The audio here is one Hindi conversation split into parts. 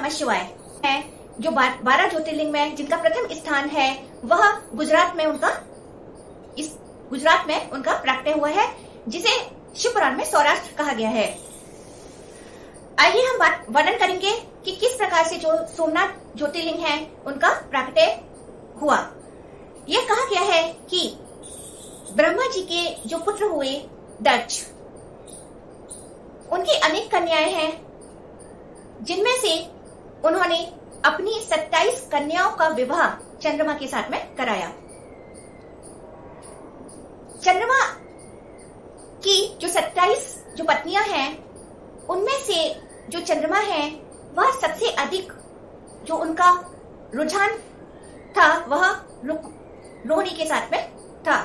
नमः शिवाय है। जो 12 ज्योतिर्लिंग में जिनका प्रथम स्थान है वह गुजरात में उनका प्राकट्य हुआ है, जिसे शिव पुराण में सौराष्ट्र कहा गया है। आइए हम वर्णन करेंगे कि किस प्रकार से जो सोमनाथ ज्योतिर्लिंग है उनका प्राकट्य हुआ। यह कहा गया है कि ब्रह्मा जी के जो पुत्र हुए दक्ष, उनकी अनेक कन्याएं हैं, जिनमें से उन्होंने अपनी 27 कन्याओं का विवाह चंद्रमा के साथ में कराया। चंद्रमा की जो 27 जो पत्नियां हैं, उनमें से जो चंद्रमा है वह सबसे अधिक जो उनका रुझान था वह रोहिणी के साथ में था।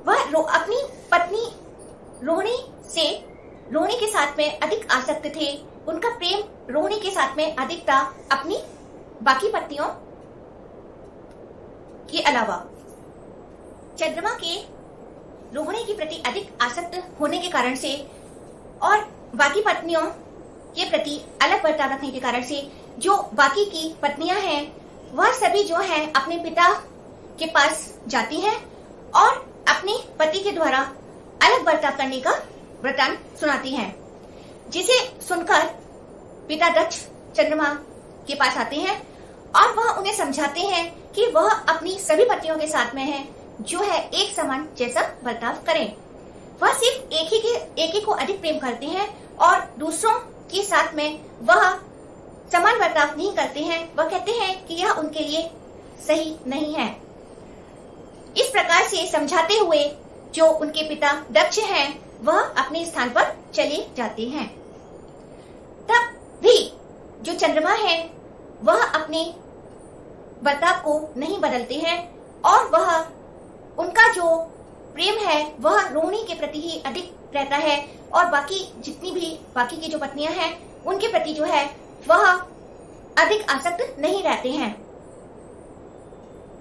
वह अपनी पत्नी रोहिणी के साथ में अधिक आसक्त थे। उनका प्रेम रोहिणी के साथ में अधिक था अपनी बाकी पत्नियों के अलावा। चंद्रमा के रोहिणी के प्रति अधिक आसक्त होने के कारण से और बाकी पत्नियों के प्रति अलग बर्ताव रखने के कारण से जो बाकी की पत्नियां हैं वह सभी जो है अपने पिता के पास जाती हैं और अपने पति के द्वारा अलग बर्ताव करने का वृतांत सुनाती हैं, जिसे सुनकर पिता दक्ष चंद्रमा के पास आते हैं और वह उन्हें समझाते हैं कि वह अपनी सभी पत्नियों के साथ में है जो है एक समान जैसा बर्ताव करें। वह सिर्फ एक ही को अधिक प्रेम करते हैं और दूसरों के साथ में वह समान बर्ताव नहीं करते हैं। वह कहते हैं कि यह उनके लिए सही नहीं है। इस प्रकार से समझाते हुए जो उनके पिता दक्ष हैं वह अपने स्थान पर चले जाते हैं। तब भी जो चंद्रमा है वह अपने बर्ताव को नहीं बदलते हैं और वह उनका जो प्रेम है वह रोहिणी के प्रति ही अधिक रहता है और बाकी की जो पत्नियां हैं उनके प्रति जो है वह अधिक आसक्त नहीं रहते हैं।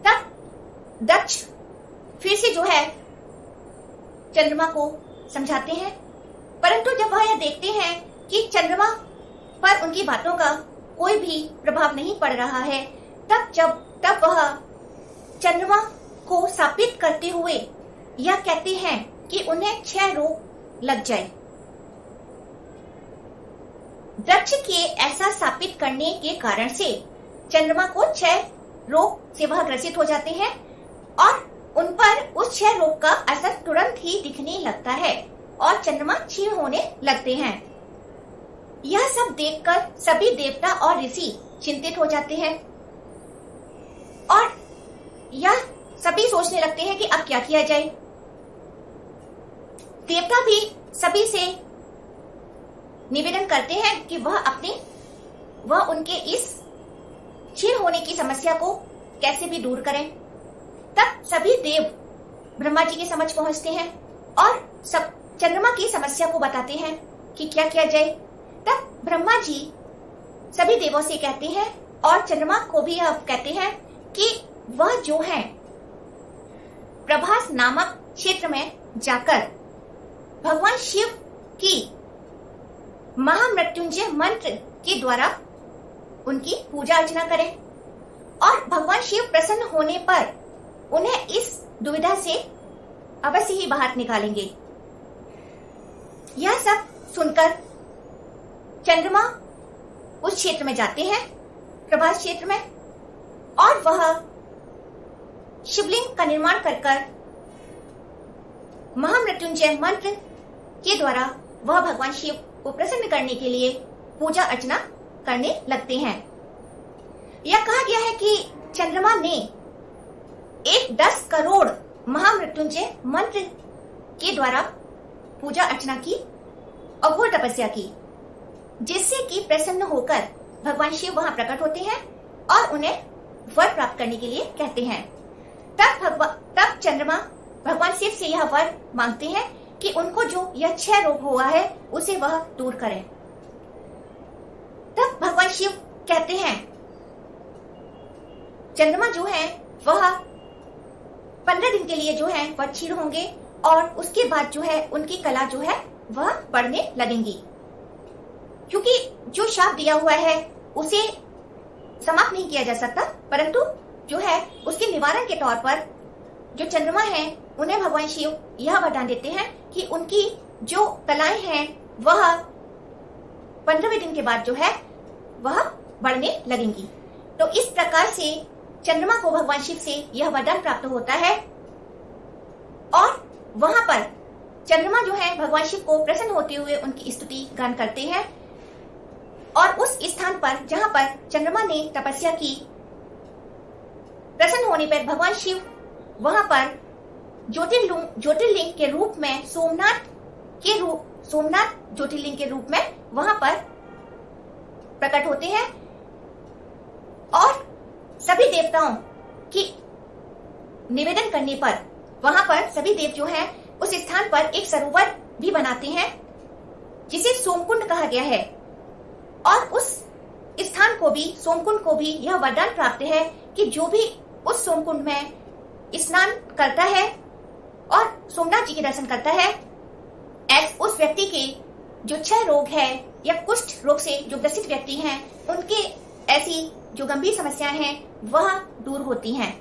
तब दक्ष फिर से जो है चंद्रमा को समझाते हैं, परंतु जब वह यह देखते हैं कि चंद्रमा पर उनकी बातों का कोई भी प्रभाव नहीं पड़ रहा है, तब वह चंद्रमा को शापित करते हुए यह कहते हैं कि उन्हें 6 रोग लग जाए। दक्ष के ऐसा शापित करने के कारण से चंद्रमा को 6 रोग से वह ग्रसित हो जाते हैं और उन पर उस 6 रोग का असर तुरंत ही दिखने लगता है और चंद्रमा क्षीण होने लगते हैं। यह सब देखकर सभी देवता और ऋषि चिंतित हो जाते हैं और यह सभी सोचने लगते हैं कि अब क्या किया जाए। देवता भी सभी से निवेदन करते हैं कि वह उनके इस क्षीण होने की समस्या को कैसे भी दूर करें। तब सभी देव ब्रह्मा जी के समक्ष पहुंचते हैं और सब चंद्रमा की समस्या को बताते हैं कि क्या किया जाए। तब ब्रह्मा जी सभी देवों से कहते हैं और चंद्रमा को भी यह कहते हैं कि वह जो है प्रभास नामक क्षेत्र में जाकर भगवान शिव की महामृत्युंजय मंत्र के द्वारा उनकी पूजा अर्चना करें और भगवान शिव प्रसन्न होने पर उन्हें इस दुविधा से अवश्य ही बाहर निकालेंगे। यह सब सुनकर चंद्रमा उस क्षेत्र में जाते हैं, प्रभास क्षेत्र में, और वह शिवलिंग का निर्माण कर महामृत्युंजय मंत्र के द्वारा वह भगवान शिव को प्रसन्न करने के लिए पूजा अर्चना करने लगते हैं। यह कहा गया है कि चंद्रमा ने 10 करोड़ महामृत्युंजय मंत्र के द्वारा पूजा अर्चना की और घोर तपस्या की, जिससे कि प्रसन्न होकर भगवान शिव वहां प्रकट होते हैं और उन्हें वर प्राप्त करने के लिए कहते हैं। तब चंद्रमा भगवान शिव से यह वर मांगते हैं कि उनको जो यह 6 रोग हुआ है उसे वह दूर करें। तब भगवान शिव कहते हैं चंद्रमा जो है वह 15 दिन के लिए जो है वह क्षीण होंगे और उसके बाद जो है उनकी कला जो है वह बढ़ने लगेंगी। क्योंकि जो शाप दिया हुआ है उसे समाप्त नहीं किया जा सकता, परंतु जो है उसके निवारण के तौर पर जो चंद्रमा है उन्हें भगवान शिव यह वरदान देते हैं कि उनकी जो कलाएं हैं वह 15वें दिन के बाद जो है वह बढ़ने लगेंगी। तो इस प्रकार से चंद्रमा को भगवान शिव से यह वरदान प्राप्त होता है और वहां पर चंद्रमा जो है भगवान शिव को प्रसन्न होते हुए उनकी स्तुति गान करते हैं और उस स्थान पर जहां पर चंद्रमा ने तपस्या की, प्रसन्न होने पर भगवान शिव वहां पर ज्योतिर्लिंग के रूप में सोमनाथ ज्योतिर्लिंग के रूप में वहां पर प्रकट होते हैं और सभी देवताओं की निवेदन करने पर वहां पर सभी देव जो हैं उस स्थान पर एक सरोवर भी बनाते हैं जिसे सोमकुंड कहा गया है और उस स्थान को भी, सोमकुंड को भी यह वरदान प्राप्त है कि जो भी उस सोमकुंड में स्नान करता है और सोमनाथ जी के दर्शन करता है, उस व्यक्ति के जो क्षय रोग है या कुष्ठ रोग से जो ग्रसित व्यक्ति हैं उनके ऐसी जो गंभीर समस्याएं हैं वह दूर होती हैं।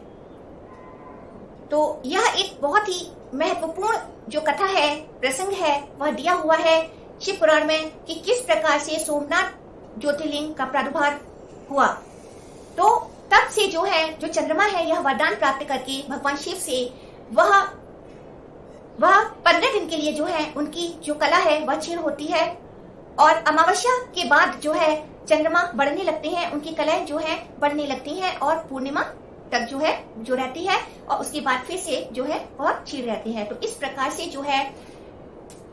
तो यह एक बहुत ही महत्वपूर्ण जो कथा है, प्रसंग है, वह दिया हुआ है शिव पुराण में कि किस प्रकार से सोमनाथ ज्योतिर्लिंग का प्रादुर्भाव हुआ। तो तब से जो है जो चंद्रमा है यह वरदान प्राप्त करके भगवान शिव से वह 15 दिन के लिए जो है उनकी जो कला है वह क्षीण होती है और अमावस्या के बाद जो है चंद्रमा बढ़ने लगते हैं, उनकी कलाएं जो है बढ़ने लगती हैं और पूर्णिमा तक जो है जो रहती है और उसके बाद फिर से जो है वह क्षीण रहती है। तो इस प्रकार से जो है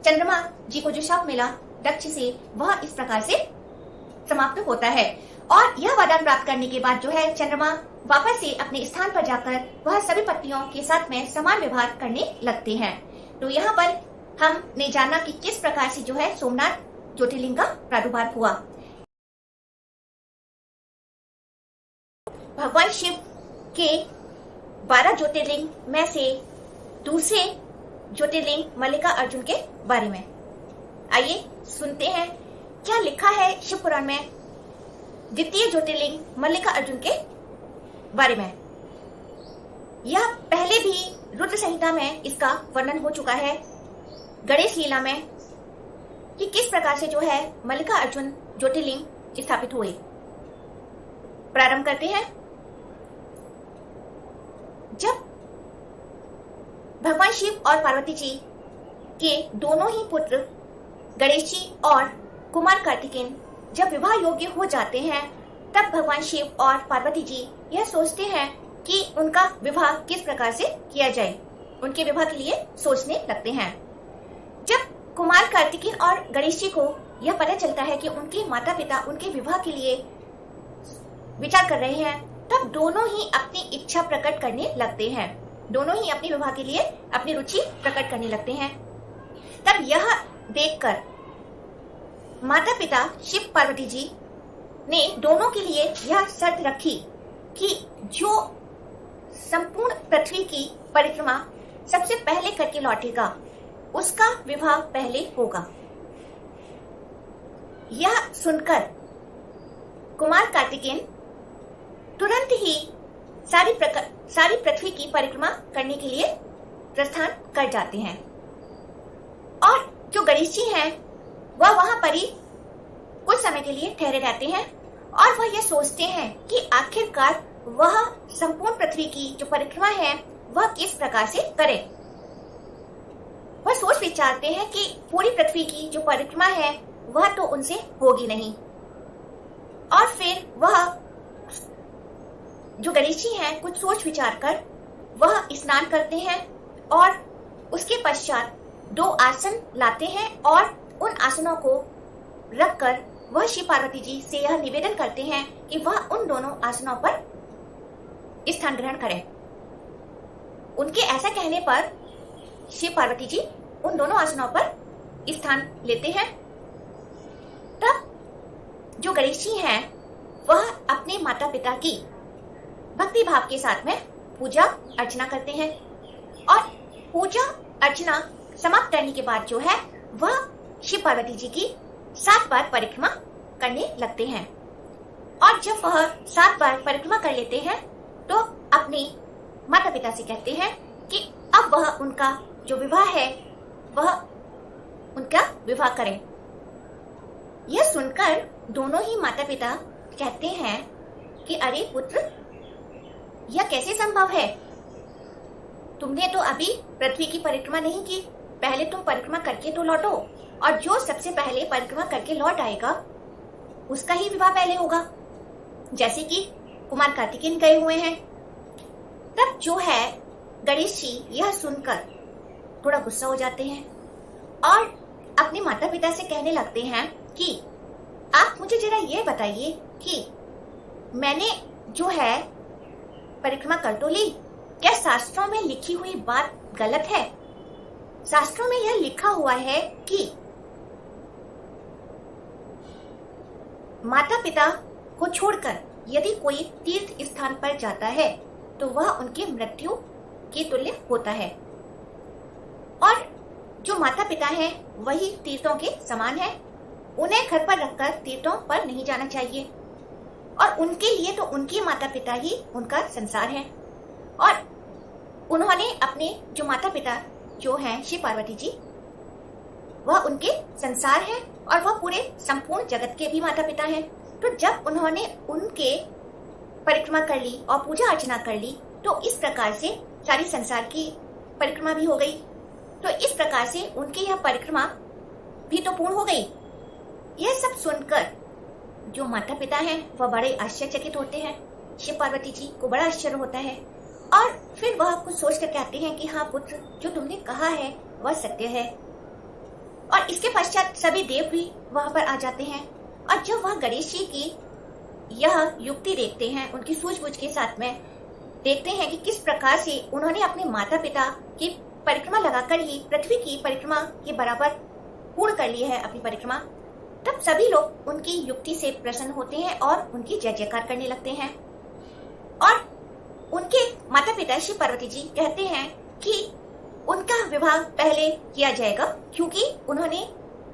चंद्रमा जी को जो शाप मिला दक्ष से वह इस प्रकार से समाप्त होता है और यह वरदान प्राप्त करने के बाद जो है चंद्रमा वापस से अपने स्थान पर जाकर वह सभी पत्नियों के साथ में समान व्यवहार करने लगते हैं। तो यहाँ पर हमने जाना कि किस प्रकार से जो है सोमनाथ ज्योतिर्लिंग का प्रादुर्भाव हुआ। भगवान शिव के 12 ज्योतिर्लिंग में से दूसरे ज्योतिर्लिंग मल्लिका अर्जुन के बारे में आइए सुनते हैं क्या लिखा है शिव पुराण में द्वितीय ज्योतिर्लिंग मल्लिका अर्जुन के बारे में। यह पहले भी रुद्र संहिता में इसका वर्णन हो चुका है, गणेश लीला में, कि किस प्रकार से जो है मल्लिका अर्जुन ज्योतिर्लिंग स्थापित हुए। प्रारंभ करते हैं। जब भगवान शिव और पार्वती जी के दोनों ही पुत्र गणेश जी और कुमार कार्तिकेय जब विवाह योग्य हो जाते हैं तब भगवान शिव और पार्वती जी यह सोचते हैं कि उनका विवाह किस प्रकार से किया जाए, उनके विवाह के लिए सोचने लगते हैं। जब कुमार कार्तिकेय और गणेश जी को यह पता चलता है कि उनके माता पिता उनके विवाह के लिए विचार कर रहे हैं तब दोनों ही अपनी इच्छा प्रकट करने लगते हैं, दोनों ही अपने विवाह के लिए अपनी रुचि प्रकट करने लगते हैं। तब यह देखकर माता पिता शिव पार्वती जी ने दोनों के लिए यह शर्त रखी कि जो संपूर्ण पृथ्वी की परिक्रमा सबसे पहले करके लौटेगा उसका विवाह पहले होगा। यह सुनकर कुमार कार्तिकेय तुरंत ही सारी पृथ्वी की परिक्रमा करने के लिए प्रस्थान कर जाते हैं और जो गणेश जी हैं वह वहां पर ही कुछ समय के लिए ठहरे रहते हैं और वह यह सोचते हैं कि आखिरकार वह संपूर्ण पृथ्वी की जो परिक्रमा है वह किस प्रकार से करें। वह सोच विचारते हैं कि पूरी पृथ्वी की जो परिक्रमा है वह तो उनसे होगी नहीं और फिर वह जो गणेश जी हैं कुछ सोच विचार कर वह स्नान करते हैं और उसके पश्चात 2 आसन लाते हैं और उन आसनों को रखकर वह शिव पार्वती जी से यह निवेदन करते हैं कि वह उन दोनों आसनों पर स्थान ग्रहण करें। उनके ऐसा कहने पर शिव पार्वती जी उन दोनों आसनों पर स्थान लेते हैं। तब जो गणेश जी हैं वह अपने माता पिता की भक्ति भाव के साथ में पूजा अर्चना करते हैं और पूजा अर्चना समाप्त करने के बाद जो है वह शिव पार्वती जी की 7 बार परिक्रमा करने लगते हैं। और जब वह 7 बार परिक्रमा कर लेते हैं तो अपने माता पिता से कहते हैं कि अब वह उनका जो विवाह है वह उनका विवाह करें। यह सुनकर दोनों ही माता पिता कहते हैं कि अरे पुत्र, यह कैसे संभव है? तुमने तो अभी पृथ्वी की परिक्रमा नहीं की, पहले तुम परिक्रमा करके तो लौटो, और जो सबसे पहले परिक्रमा करके लौट आएगा उसका ही विवाह पहले होगा, जैसे कि कुमार कार्तिकेय गए हुए हैं। तब जो है गणेश जी यह सुनकर थोड़ा गुस्सा हो जाते हैं और अपने माता पिता से कहने लगते हैं कि आप मुझे जरा ये बताइए कि मैंने जो है परिक्रमा कर तो ली, क्या शास्त्रों में लिखी हुई बात गलत है? शास्त्रों में यह लिखा हुआ है कि माता पिता को छोड़कर यदि कोई तीर्थ स्थान पर जाता है तो वह उनकी मृत्यु के तुल्य होता है, और जो माता पिता हैं वही तीर्थों के समान है। उन्हें घर पर रखकर तीर्थों पर नहीं जाना चाहिए, और उनके लिए तो उनके माता पिता ही उनका संसार है। और उन्होंने अपने जो माता पिता जो हैं शिव पार्वती जी, वह उनके संसार है और वह पूरे संपूर्ण जगत के भी माता पिता हैं। तो जब उन्होंने उनके परिक्रमा कर ली और पूजा अर्चना कर ली तो इस प्रकार से सारी संसार की परिक्रमा भी हो गई। तो इस प्रकार से उनकी यह परिक्रमा भी तो पूर्ण हो गई। यह सब सुनकर जो माता पिता हैं वह बड़े आश्चर्यचकित होते हैं। शिव पार्वती जी को बड़ा आश्चर्य होता है और फिर वह कुछ सोच कर कहते हैं कि हाँ पुत्र, जो तुमने कहा है वह सत्य है। और इसके पश्चात सभी देव भी वहां पर आ जाते हैं, और जब वह गणेश जी की यह युक्ति देखते हैं, उनकी सूझबूझ के साथ में देखते हैं कि किस प्रकार से उन्होंने अपने माता पिता की परिक्रमा लगाकर ही पृथ्वी की परिक्रमा के बराबर पूर्ण कर ली है अपनी परिक्रमा, तब सभी लोग उनकी युक्ति से प्रसन्न होते हैं और उनकी जय जयकार करने लगते हैं। और उनके माता पिता शिव पार्वती जी कहते हैं कि उनका विवाह पहले किया जाएगा, क्योंकि उन्होंने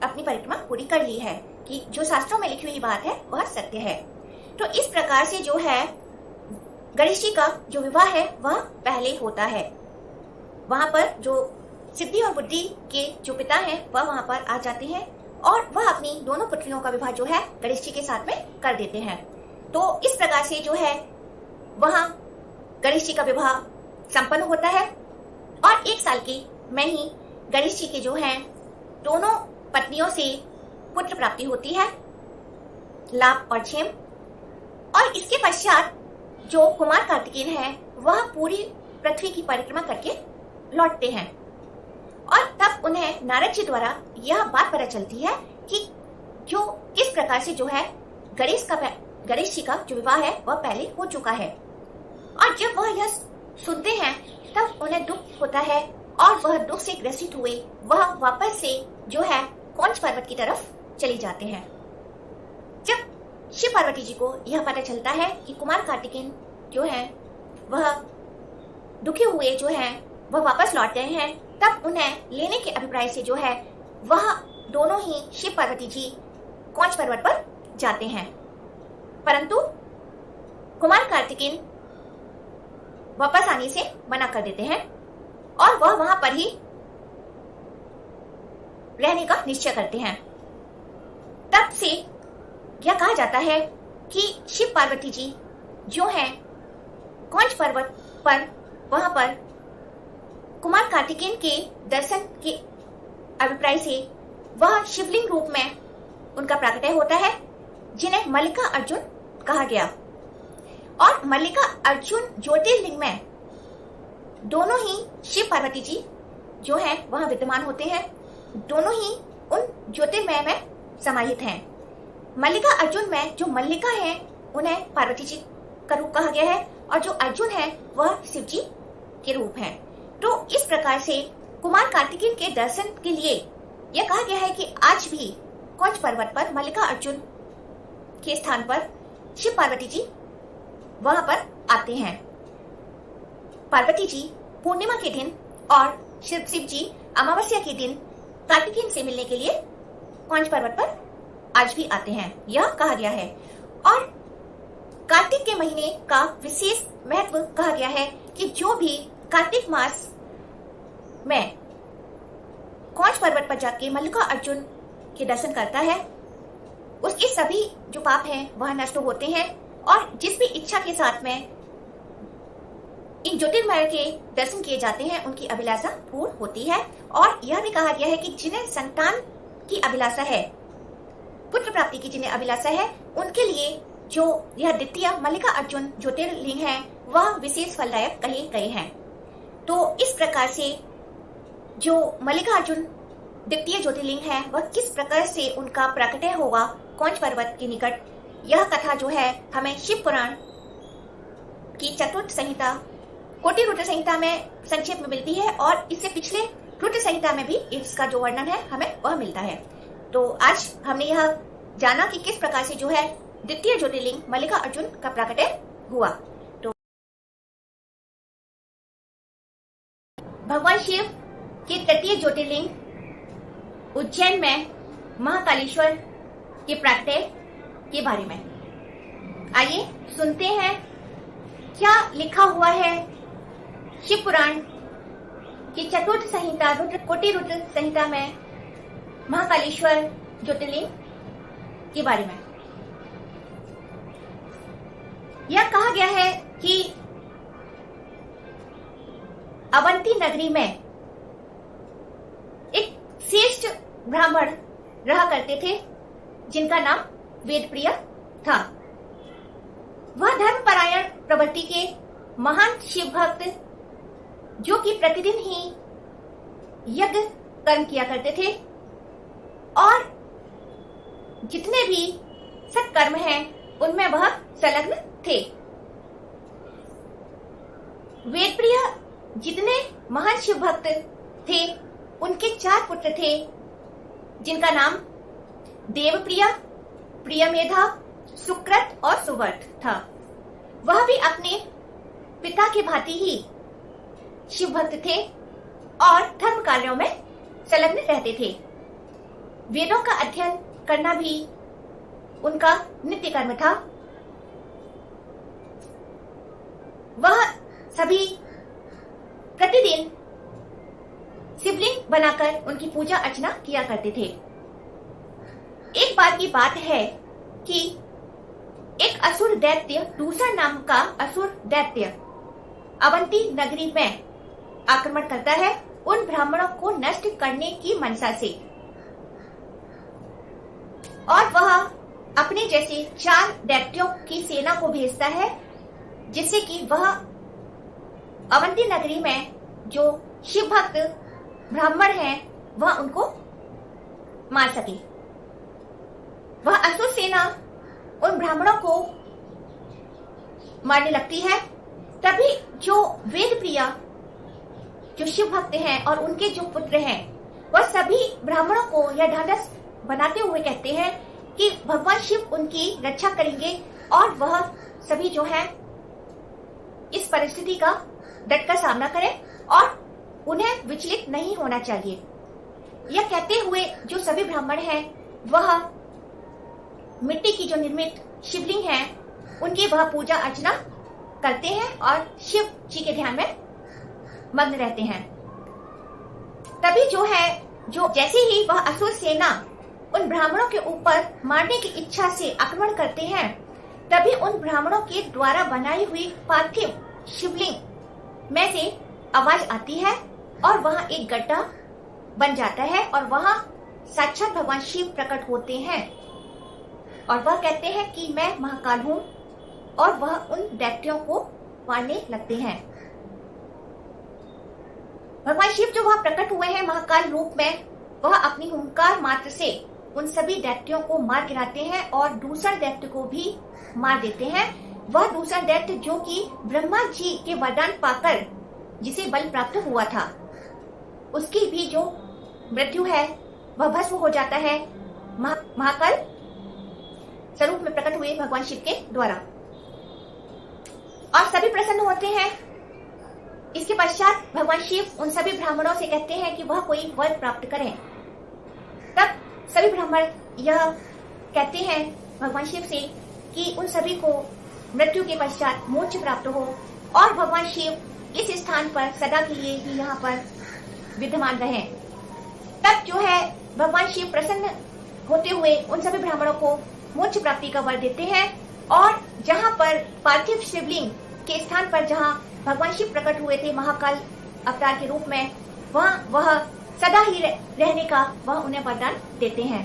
अपनी परिक्रमा पूरी कर ली है, कि जो शास्त्रों में लिखी हुई बात है वह सत्य है। तो इस प्रकार से जो है गणेश जी का जो विवाह है वह पहले होता है। वहां पर जो सिद्धि और बुद्धि के जो पिता हैं वह वहां पर आ जाते हैं और वह अपनी दोनों पुत्रियों का विवाह जो है गणेश जी के साथ में कर देते हैं। तो इस प्रकार से जो है वहां गणेश जी का विवाह संपन्न होता है, और 1 साल की में ही गणेश जी के जो हैं दोनों पत्नियों से पुत्र प्राप्ति होती है, लाभ और क्षेम। और इसके पश्चात जो कुमार कार्तिकेय है वह पूरी पृथ्वी की परिक्रमा करके लौटते हैं, और तब उन्हें नारद जी द्वारा यह बात पता चलती है कि जो किस प्रकार से जो है गणेश जी का जो विवाह है वह पहले हो चुका है। और जब वह यह सुनते हैं तब उन्हें दुख होता है और वह दुख से ग्रसित हुए वह वापस से जो है कौंच पर्वत की तरफ चले जाते हैं। जब शिव पार्वती जी को यह पता चलता है कि कुमार कार्तिकेय जो है वह दुखी हुए जो है वह वापस लौट गए हैं, तब उन्हें लेने के अभिप्राय से जो है वह दोनों ही शिव पार्वती जी कौंच पर्वत पर जाते हैं, परंतु कुमार कार्तिकेय वापस आने से मना कर देते हैं और वह वहां पर ही रहने का निश्चय करते हैं। तब से यह कहा जाता है कि शिव पार्वती जी जो हैं कौंच पर्वत पर वहां पर कुमार कार्तिकेय के दर्शन के अभिप्राय से वह शिवलिंग रूप में उनका प्राकट्य होता है, जिन्हें मल्लिका अर्जुन कहा गया। और मल्लिका अर्जुन ज्योतिर्लिंग में दोनों ही शिव पार्वती जी जो है वहां विद्यमान होते हैं, दोनों ही उन ज्योतिर्मय में समाहित हैं। मल्लिका अर्जुन में जो मल्लिका है उन्हें पार्वती जी का रूप कहा गया है, और जो अर्जुन है वह शिव जी के रूप हैं। तो इस प्रकार से कुमार कार्तिकेय के दर्शन के लिए यह कहा गया है कि आज भी कौंच पर्वत पर मल्लिका अर्जुन के स्थान पर शिव पार्वती जी वहां पर आते हैं। पार्वती जी पूर्णिमा के दिन और शिव जी अमावस्या के दिन कार्तिकेय से मिलने के लिए कौंच पर्वत पर आज भी आते हैं, यह कहा गया है। और कार्तिक के महीने का विशेष महत्व कहा गया है कि जो भी कार्तिक मास में कौच पर्वत पर जाके मल्लिकार्जुन के दर्शन करता है, उसके सभी जो पाप हैं वह नष्ट होते हैं, और जिस भी इच्छा के साथ में इन ज्योतिर्मय के दर्शन किए जाते हैं उनकी अभिलाषा पूर्ण होती है। और यह भी कहा गया है कि जिन्हें संतान की अभिलाषा है, पुत्र प्राप्ति की जिन्हें अभिलाषा है, उनके लिए जो यह द्वितीय मल्लिकार्जुन ज्योतिर्लिंग है वह विशेष फलदायक कहे गए हैं। तो इस प्रकार से जो मल्लिकार्जुन द्वितीय ज्योतिर्लिंग है वह किस प्रकार से उनका प्रकटय होगा कौच पर्वत के निकट, यह कथा जो है हमें शिव पुराण की चतुर्थ संहिता कोटि रुद्र संहिता में संक्षेप में मिलती है, और इससे पिछले रुद्र संहिता में भी इसका जो वर्णन है हमें वह मिलता है। तो आज हमने यह जाना कि किस प्रकार से जो है द्वितीय ज्योतिर्लिंग मल्लिकार्जुन का प्रकटय हुआ। तो भगवान शिव के तृतीय ज्योतिर्लिंग उज्जैन में महाकालेश्वर के प्रकटय के बारे में आइए सुनते हैं क्या लिखा हुआ है शिव पुराण की चतुर्थ संहिता कोटि रुद्र संहिता में महाकालेश्वर ज्योतिर्लिंग के बारे में। यह कहा गया है कि अवंती नगरी में एक श्रेष्ठ ब्राह्मण रहा करते थे जिनका नाम वेदप्रिय था। वह धर्मपरायण प्रवृत्ति के महान शिव भक्त जो कि प्रतिदिन ही यज्ञ कर्म किया करते थे, और जितने भी सत्कर्म हैं उनमें वह संलग्न थे। वेदप्रिय जितने महान शिव भक्त थे उनके 4 पुत्र थे जिनका नाम देवप्रिय, प्रियमेधा, सुक्रत और सुवर्त था। वह भी अपने पिता के भांति ही शिव भक्त थे और धर्म कार्यों में संलग्न रहते थे। वेदों का अध्ययन करना भी उनका नित्य कर्म था। वह सभी प्रतिदिन शिवलिंग बनाकर उनकी पूजा अर्चना किया करते थे। एक बार की बात है कि एक असुर दैत्य, दूसरा नाम का असुर दैत्य अवंती नगरी में आक्रमण करता है उन ब्राह्मणों को नष्ट करने की मनसा से, और वह अपने जैसे 4 दैत्यों की सेना को भेजता है जिससे कि वह अवंती नगरी में जो शिव भक्त ब्राह्मण हैं वह उनको मार सके। वह असुर सेना उन ब्राह्मणों को मारने लगती है। तभी जो वेदप्रिय जो शिव भक्त हैं और उनके जो पुत्र हैं वह सभी ब्राह्मणों को यह ढांढस बनाते हुए कहते हैं कि भगवान शिव उनकी रक्षा करेंगे और वह सभी जो है इस परिस्थिति का डटकर सामना करें और उन्हें विचलित नहीं होना चाहिए। यह कहते हुए जो सभी ब्राह्मण हैं वह मिट्टी की जो निर्मित शिवलिंग है उनकी वह पूजा अर्चना करते हैं और शिव जी के ध्यान में मग्न रहते हैं। तभी जो है जो जैसे ही वह असुर सेना उन ब्राह्मणों के ऊपर मारने की इच्छा से आक्रमण करते हैं, तभी उन ब्राह्मणों के द्वारा बनाई हुई पार्थिव शिवलिंग में से आवाज आती है और वहां एक गड्ढा बन जाता है और वहां साक्षात भगवान शिव प्रकट होते हैं और वह कहते हैं कि मैं महाकाल हूं, और वह उन दैत्यों को मारने लगते हैं। भगवान शिव जो वह प्रकट हुए हैं महाकाल रूप में, वह अपनी हुंकार मात्र से उन सभी दैत्यों को मार गिराते हैं और दूसरा दैत्य को भी मार देते हैं। वह दूसरा दैत्य जो कि ब्रह्मा जी के वरदान पाकर जिसे बल प्राप्त हुआ था, उसकी भी जो मृत्यु है वह भस्म हो जाता है महाकाल स्वरूप में प्रकट हुए भगवान शिव के द्वारा, और सभी प्रसन्न होते हैं। इसके पश्चात भगवान शिव उन सभी ब्राह्मणों से कहते हैं कि वह कोई वर प्राप्त करें। तब सभी ब्राह्मण यह कहते हैं भगवान शिव से कि उन सभी को मृत्यु के पश्चात मोक्ष प्राप्त हो और भगवान शिव इस स्थान पर सदा के लिए ही यहाँ पर विद्यमान रहे। तब जो है भगवान शिव प्रसन्न होते हुए उन सभी ब्राह्मणों को मोक्ष प्राप्ति का वर देते हैं और जहाँ पर पार्थिव शिवलिंग के स्थान पर जहाँ भगवान शिव प्रकट हुए थे महाकाल अवतार के रूप में, वह सदा ही रहने का वह उन्हें वरदान देते हैं।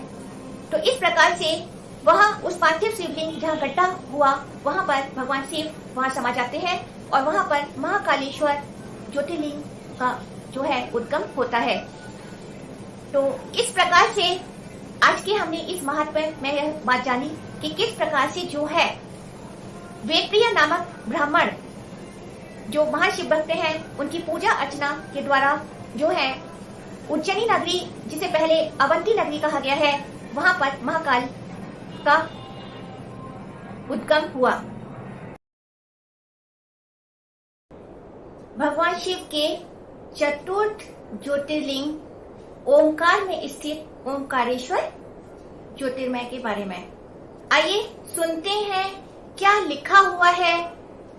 तो इस प्रकार से वह उस पार्थिव शिवलिंग जहाँ गड्ढा हुआ वहाँ पर भगवान शिव वहाँ समा जाते हैं और वहाँ पर महाकालेश्वर ज्योतिर्लिंग का जो है उद्गम होता है। तो इस प्रकार से आज के हमने इस महात्म्य में यह बात जानी कि किस प्रकार से जो है वेदप्रिय नामक ब्राह्मण जो महाशिव भक्त हैं उनकी पूजा अर्चना के द्वारा जो है उज्जैनी नगरी, जिसे पहले अवंती नगरी कहा गया है, वहां पर महाकाल का उद्गम हुआ। भगवान शिव के चतुर्थ ज्योतिर्लिंग ओंकार में स्थित ओंकारेश्वर ज्योतिर्मय के बारे में आइए सुनते हैं क्या लिखा हुआ है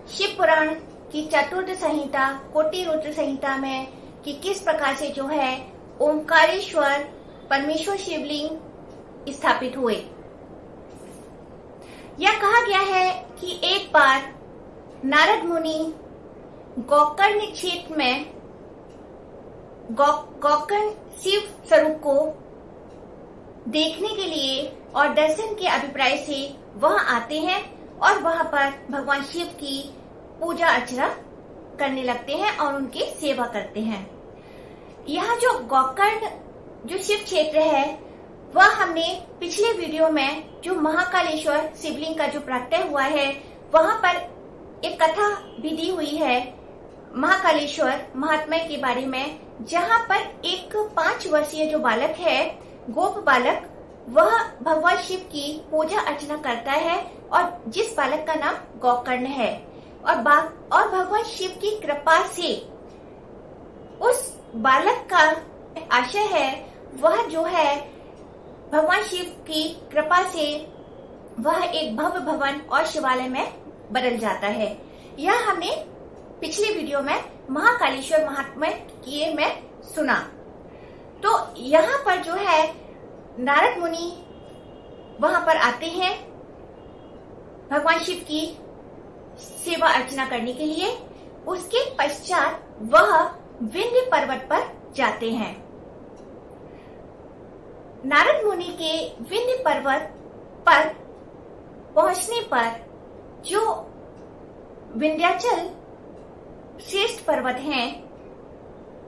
शिव पुराण की चतुर्थ संहिता कोटि रुद्र संहिता में कि किस प्रकार से जो है ओंकारेश्वर परमेश्वर शिवलिंग स्थापित हुए। यह कहा गया है कि एक बार नारद मुनि गोकर्ण क्षेत्र में गोकर्ण शिव स्वरूप को देखने के लिए और दर्शन के अभिप्राय से वहां आते हैं और वहां पर भगवान शिव की पूजा अर्चना करने लगते हैं और उनकी सेवा करते हैं। यह जो गोकर्ण जो शिव क्षेत्र है वह हमने पिछले वीडियो में जो महाकालेश्वर शिवलिंग का जो प्राकट्य हुआ है वहां पर एक कथा भी दी हुई है महाकालेश्वर महात्म्य के बारे में, जहां पर एक 5 वर्षीय जो बालक है गोप बालक वह भगवान शिव की पूजा अर्चना करता है और जिस बालक का नाम गोकर्ण है और भगवान शिव की कृपा से उस बालक का आशय है वह जो है भगवान शिव की कृपा से वह एक भव्य भवन और शिवालय में बदल जाता है। यह हमने पिछले वीडियो में महाकालेश्वर महात्म्य किए में सुना। तो यहाँ पर जो है नारद मुनि वहां पर आते हैं भगवान शिव की सेवा अर्चना करने के लिए। उसके पश्चात वह विंध्य पर्वत पर जाते हैं। नारद मुनि के विंध्य पर्वत पर पहुंचने पर जो विंध्याचल श्रेष्ठ पर्वत हैं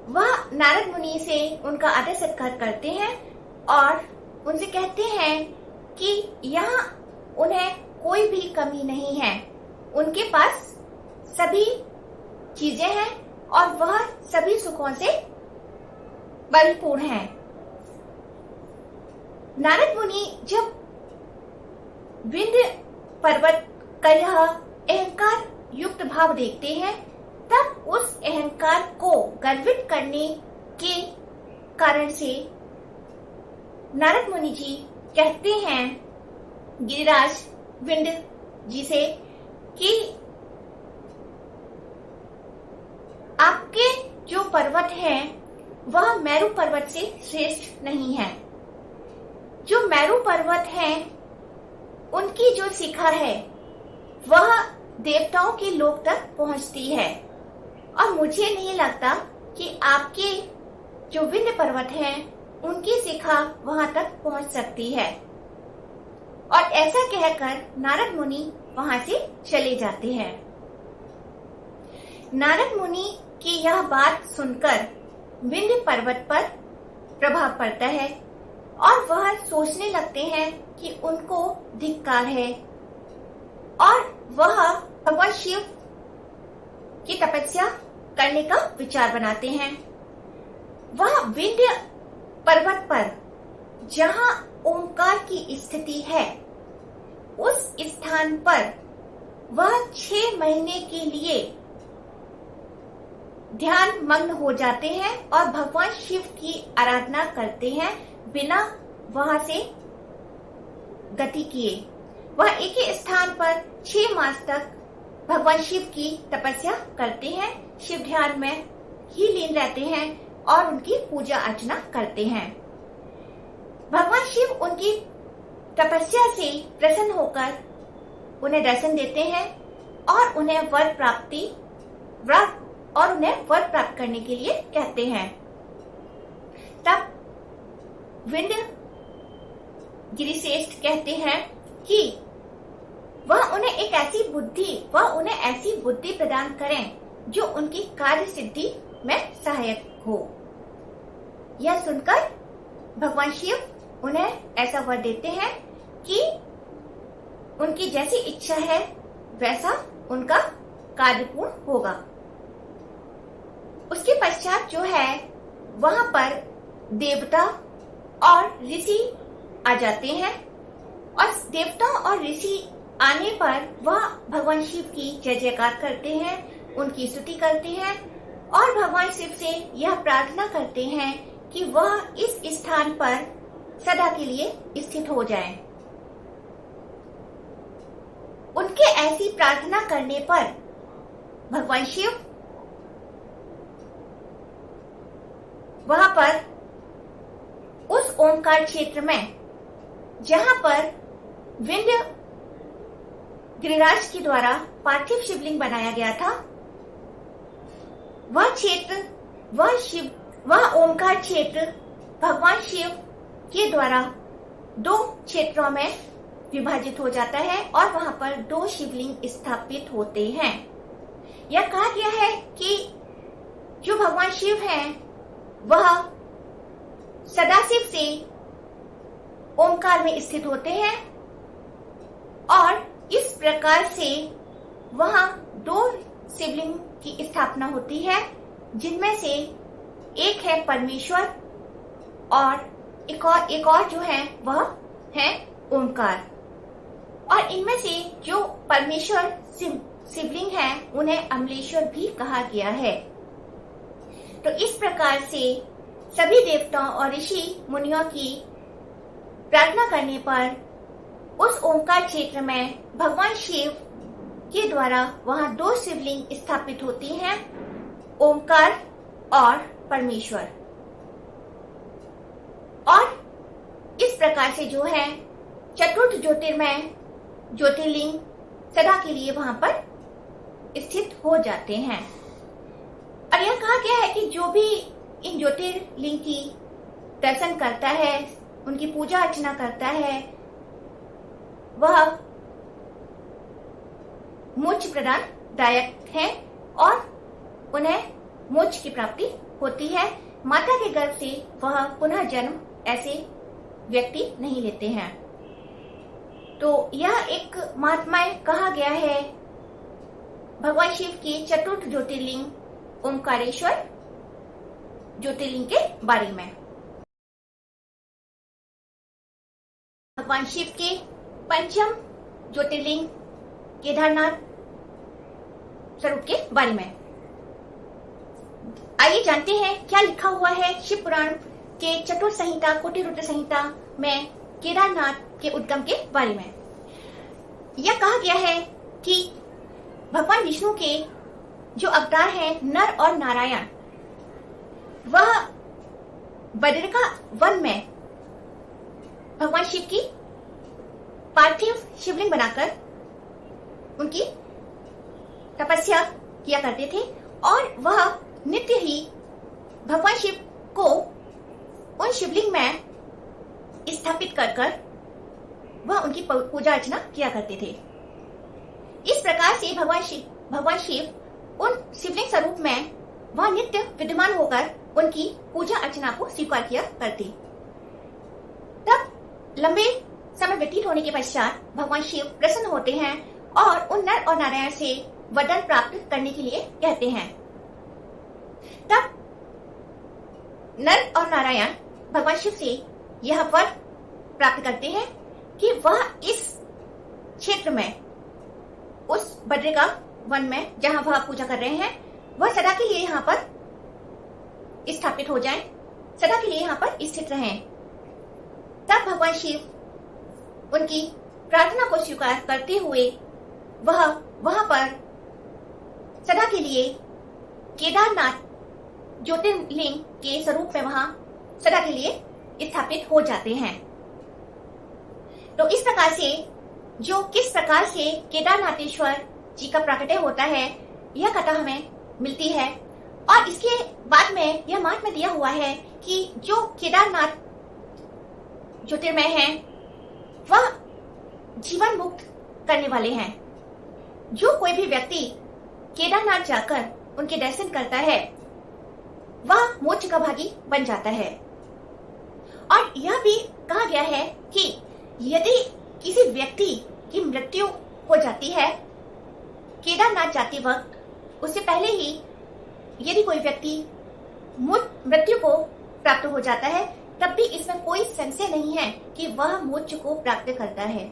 वह नारद मुनि से उनका आदर सत्कार करते हैं और उनसे कहते हैं कि यहाँ उन्हें कोई भी कमी नहीं है, उनके पास सभी चीजें हैं और वह सभी सुखों से परिपूर्ण हैं। नारद मुनि जब विंध्य पर्वत का यह अहंकार युक्त भाव देखते हैं तब उस अहंकार को गर्वित करने के कारण से नारद मुनि जी कहते हैं गिरिराज विंध्य जी से कि आपके जो पर्वत हैं वह मेरू पर्वत से श्रेष्ठ नहीं है। जो मेरू पर्वत हैं उनकी जो शिखा है वह देवताओं के लोक तक पहुंचती है और मुझे नहीं लगता कि आपके जो विंध्य पर्वत हैं उनकी शिखा वहां तक पहुंच सकती है। और ऐसा कहकर नारद मुनि वहां से चले जाते हैं। नारद मुनि की यह बात सुनकर विंध्य पर्वत पर प्रभाव पड़ता है और वह सोचने लगते हैं कि उनको धिक्कार है और वह भगवान शिव की तपस्या करने का विचार बनाते हैं। वह विंध्य पर्वत पर जहां ओंकार की स्थिति है उस स्थान पर वह 6 महीने के लिए ध्यान मग्न हो जाते हैं और भगवान शिव की आराधना करते हैं बिना वहां से गति किए। वह एक ही स्थान पर 6 मास तक भगवान शिव की तपस्या करते हैं, शिव ध्यान में ही लीन रहते हैं और उनकी पूजा अर्चना करते हैं। भगवान शिव उनकी तपस्या से प्रसन्न होकर उन्हें दर्शन देते हैं और उन्हें वर प्राप्त करने के लिए कहते हैं। तब विंध्य गिरिश्रेष्ठ कहते हैं कि वह उन्हें ऐसी बुद्धि प्रदान करें जो उनकी कार्य सिद्धि में सहायक हो। यह सुनकर भगवान शिव उन्हें ऐसा वर देते हैं कि उनकी जैसी इच्छा है वैसा उनका कार्य पूर्ण होगा। उसके पश्चात जो है वहां पर देवता और ऋषि आ जाते हैं और देवता और ऋषि आने पर वह भगवान शिव की जय जयकार करते हैं, उनकी स्तुति करते हैं और भगवान शिव से यह प्रार्थना करते हैं कि वह इस स्थान पर सदा के लिए स्थित हो जाएं। उनके ऐसी प्रार्थना करने पर भगवान शिव वहां पर उस ओमकार क्षेत्र में जहां पर विंध्य गिरिराज के द्वारा पार्थिव शिवलिंग बनाया गया था, वह ओमकार क्षेत्र भगवान शिव के द्वारा 2 क्षेत्रों में विभाजित हो जाता है और वहां पर 2 शिवलिंग स्थापित होते हैं। यह कहा गया है कि जो भगवान शिव हैं वह सदाशिव से ओमकार में स्थित होते हैं और इस प्रकार से वहां 2 शिवलिंग की स्थापना होती है, जिनमें से एक है परमेश्वर और एक और जो है वह है ओमकार। और इनमें से जो परमेश्वर शिवलिंग है उन्हें अमलेश्वर भी कहा गया है। तो इस प्रकार से सभी देवताओं और ऋषि मुनियों की प्रार्थना करने पर उस ओमकार क्षेत्र में भगवान शिव के द्वारा वहां 2 शिवलिंग स्थापित होती हैं, ओमकार और परमेश्वर। और इस प्रकार से जो है चतुर्थ ज्योतिर्लिंग सदा के लिए वहां पर स्थित हो जाते हैं। और यह कहा गया है कि जो भी इन ज्योतिर्लिंग की दर्शन करता है, उनकी पूजा अर्चना करता है, वह मोक्ष प्रदानदायक है और उन्हें मोक्ष की प्राप्ति होती है। माता के गर्भ से वह पुनः जन्म ऐसे व्यक्ति नहीं लेते हैं। तो यह एक महात्म्य कहा गया है भगवान शिव के चतुर्थ ज्योतिर्लिंग ओमकारेश्वर ज्योतिर्लिंग के बारे में। भगवान शिव के पंचम ज्योतिर्लिंग केदारनाथ स्वरूप के बारे में आइए जानते हैं क्या लिखा हुआ है शिव पुराण के चतुर्थ संहिता कोटि रुद्र संहिता में केदारनाथ के उद्गम के बारे में। यह कहा गया है कि भगवान विष्णु के जो अवतार हैं नर और नारायण, वह बद्रिका वन में भगवान शिव की पार्थिव शिवलिंग बनाकर उनकी तपस्या किया करते थे और वह नित्य ही भगवान शिव को उन शिवलिंग में स्थापित कर वह उनकी पूजा अर्चना किया करते थे। इस प्रकार से भगवान शिव उन शिवलिंग स्वरूप में वह नित्य विद्यमान होकर उनकी पूजा अर्चना को स्वीकार किया करते। तब लंबे समय व्यतीत होने के पश्चात भगवान शिव प्रसन्न होते हैं और उन नर और नारायण से वरदान प्राप्त करने के लिए कहते हैं। तब नर और नारायण भगवान शिव से यह वर प्राप्त करते हैं कि वह इस क्षेत्र में उस बद्रिका वन में जहां वह पूजा कर रहे हैं वह सदा के लिए यहाँ पर स्थापित हो जाएं, सदा के लिए यहाँ पर स्थित रहें। तब भगवान शिव उनकी प्रार्थना को स्वीकार करते हुए वह वहां पर सदा के लिए केदारनाथ ज्योतिर्लिंग के स्वरूप में वहां सदा के लिए स्थापित हो जाते हैं। तो इस प्रकार से जो किस प्रकार से केदारनाथेश्वर जी का प्राकट्य होता है यह कथा हमें मिलती है। और इसके बाद में यह मार्ग में दिया हुआ है कि जो केदारनाथ ज्योतिर्मय है वह जीवन मुक्त करने वाले हैं। जो कोई भी व्यक्ति केदारनाथ जाकर उनके दर्शन करता है वह मोक्ष का भागी बन जाता है। और यह भी कहा गया है कि यदि किसी व्यक्ति की मृत्यु हो जाती है केदारनाथ जाते वक्त, उससे पहले ही यदि कोई व्यक्ति मृत्यु को प्राप्त हो जाता है तब भी इसमें कोई संशय नहीं है कि वह मोक्ष को प्राप्त करता है।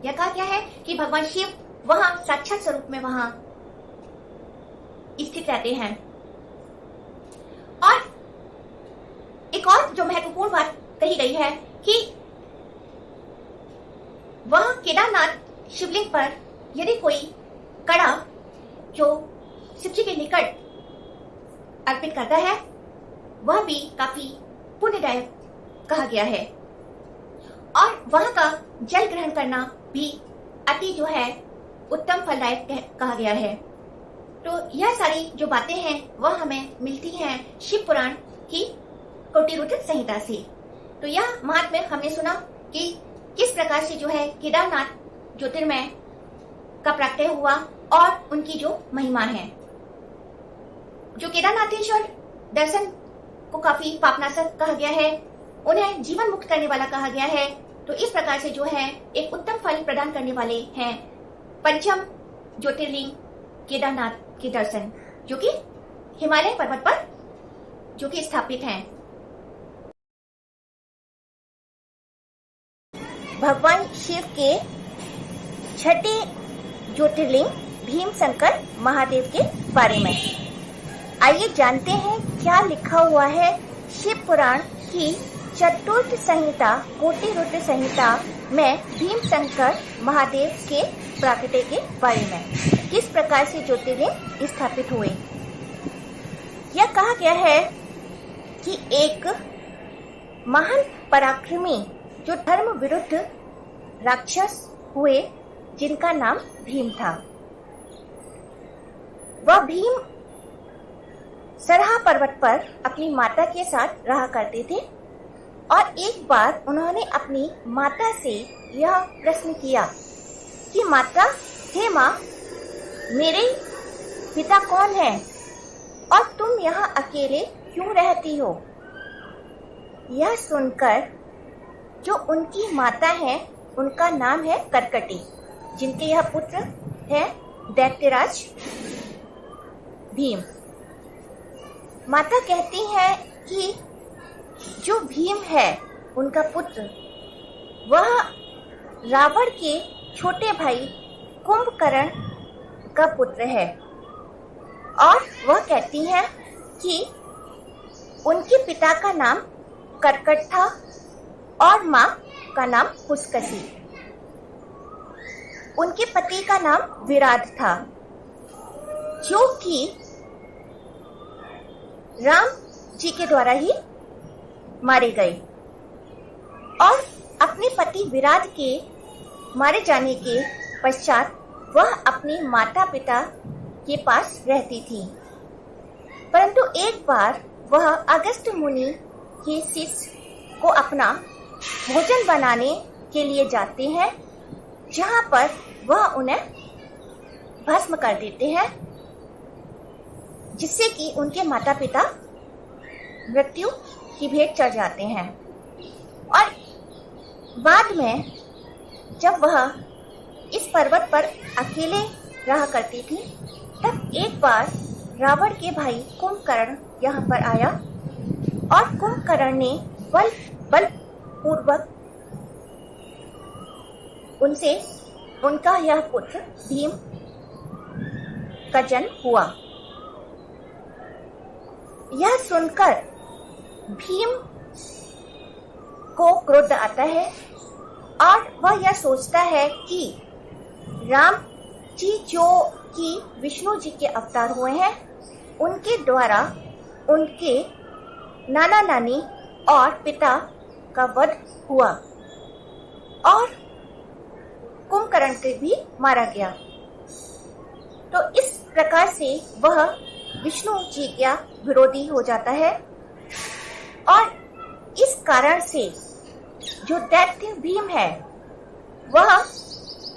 यह कहा गया है कि भगवान शिव वहां साक्षात स्वरूप में वहां स्थित रहते हैं। और एक और जो महत्वपूर्ण बात कही गई है कि वह केदारनाथ शिवलिंग पर यदि कोई कड़ा जो शिव जी के निकट अर्पित करता है वह भी काफी पुण्यदायक कहा गया है। और वहां का जल ग्रहण करना भी अति जो है उत्तम फलदायक कहा गया है। तो यह सारी जो बातें हैं वह हमें मिलती हैं शिव पुराण की कोटिरुद्र संहिता से। तो यह महात्म्य हमने सुना कि किस प्रकार से जो है केदारनाथ ज्योतिर्मय का प्राकट्य हुआ और उनकी जो महिमा है। जो केदारनाथेश्वर दर्शन को काफी पापनाशक कहा गया है, उन्हें जीवन मुक्त करने वाला कहा गया है। तो इस प्रकार से जो है एक उत्तम फल प्रदान करने वाले हैं पंचम ज्योतिर्लिंग केदारनाथ के दर्शन, जो कि हिमालय पर्वत पर जो कि स्थापित हैं। भगवान शिव के छठे ज्योतिर्लिंग भीमशंकर महादेव के बारे में आइए जानते हैं क्या लिखा हुआ है शिव पुराण की चतुर्थ संहिता कोटिरुद्र संहिता में भीमशंकर महादेव के प्राकट्य के बारे में। किस प्रकार से ज्योतिर्लिंग स्थापित हुए। यह कहा गया है कि एक महान पराक्रमी जो धर्म विरुद्ध राक्षस हुए जिनका नाम भीम था, वह भीम सरहा पर्वत पर अपनी माता के साथ रहा करते थे। और एक बार उन्होंने अपनी माता से यह प्रश्न किया कि माता, हे माँ, मेरे पिता कौन है और तुम यहाँ अकेले क्यों रहती हो। यह सुनकर जो उनकी माता है उनका नाम है कर्कटी, जिनके यह पुत्र है दैत्यराज भीम। माता कहती है कि जो भीम है उनका पुत्र वह रावण के छोटे भाई कुंभकर्ण का पुत्र है। और वह कहती है कि उनके पिता का नाम कर्कट था और माँ का नाम पुष्कसी। उनके पति का नाम विराट था, जो कि राम जी के द्वारा ही मारे गए। और अपने पति विराट के मारे जाने के पश्चात वह अपने माता पिता के पास रहती थी। परंतु एक बार वह अगस्त्य मुनि के शिष्य को अपना भोजन बनाने के लिए जाते हैं, जहां पर वह उन्हें भस्म कर देते हैं, जिससे कि उनके माता पिता मृत्यु की भेंट चढ़ जाते हैं। और बाद में जब वह इस पर्वत पर अकेले रहा करती थी, तब एक बार रावण के भाई कुंभकर्ण यहाँ पर आया और कुंभकर्ण ने बलपूर्वक उनसे उनका यह पुत्र भीम का जन्म हुआ। यह सुनकर भीम को क्रोध आता है और वह यह सोचता है कि राम जी जो कि विष्णु जी के अवतार हुए हैं, उनके द्वारा उनके नाना नानी और पिता का वध हुआ और कुंभकर्ण को भी मारा गया। तो इस प्रकार से वह विष्णु जी का विरोधी हो जाता है और इस कारण से जो दैत्य भीम है वह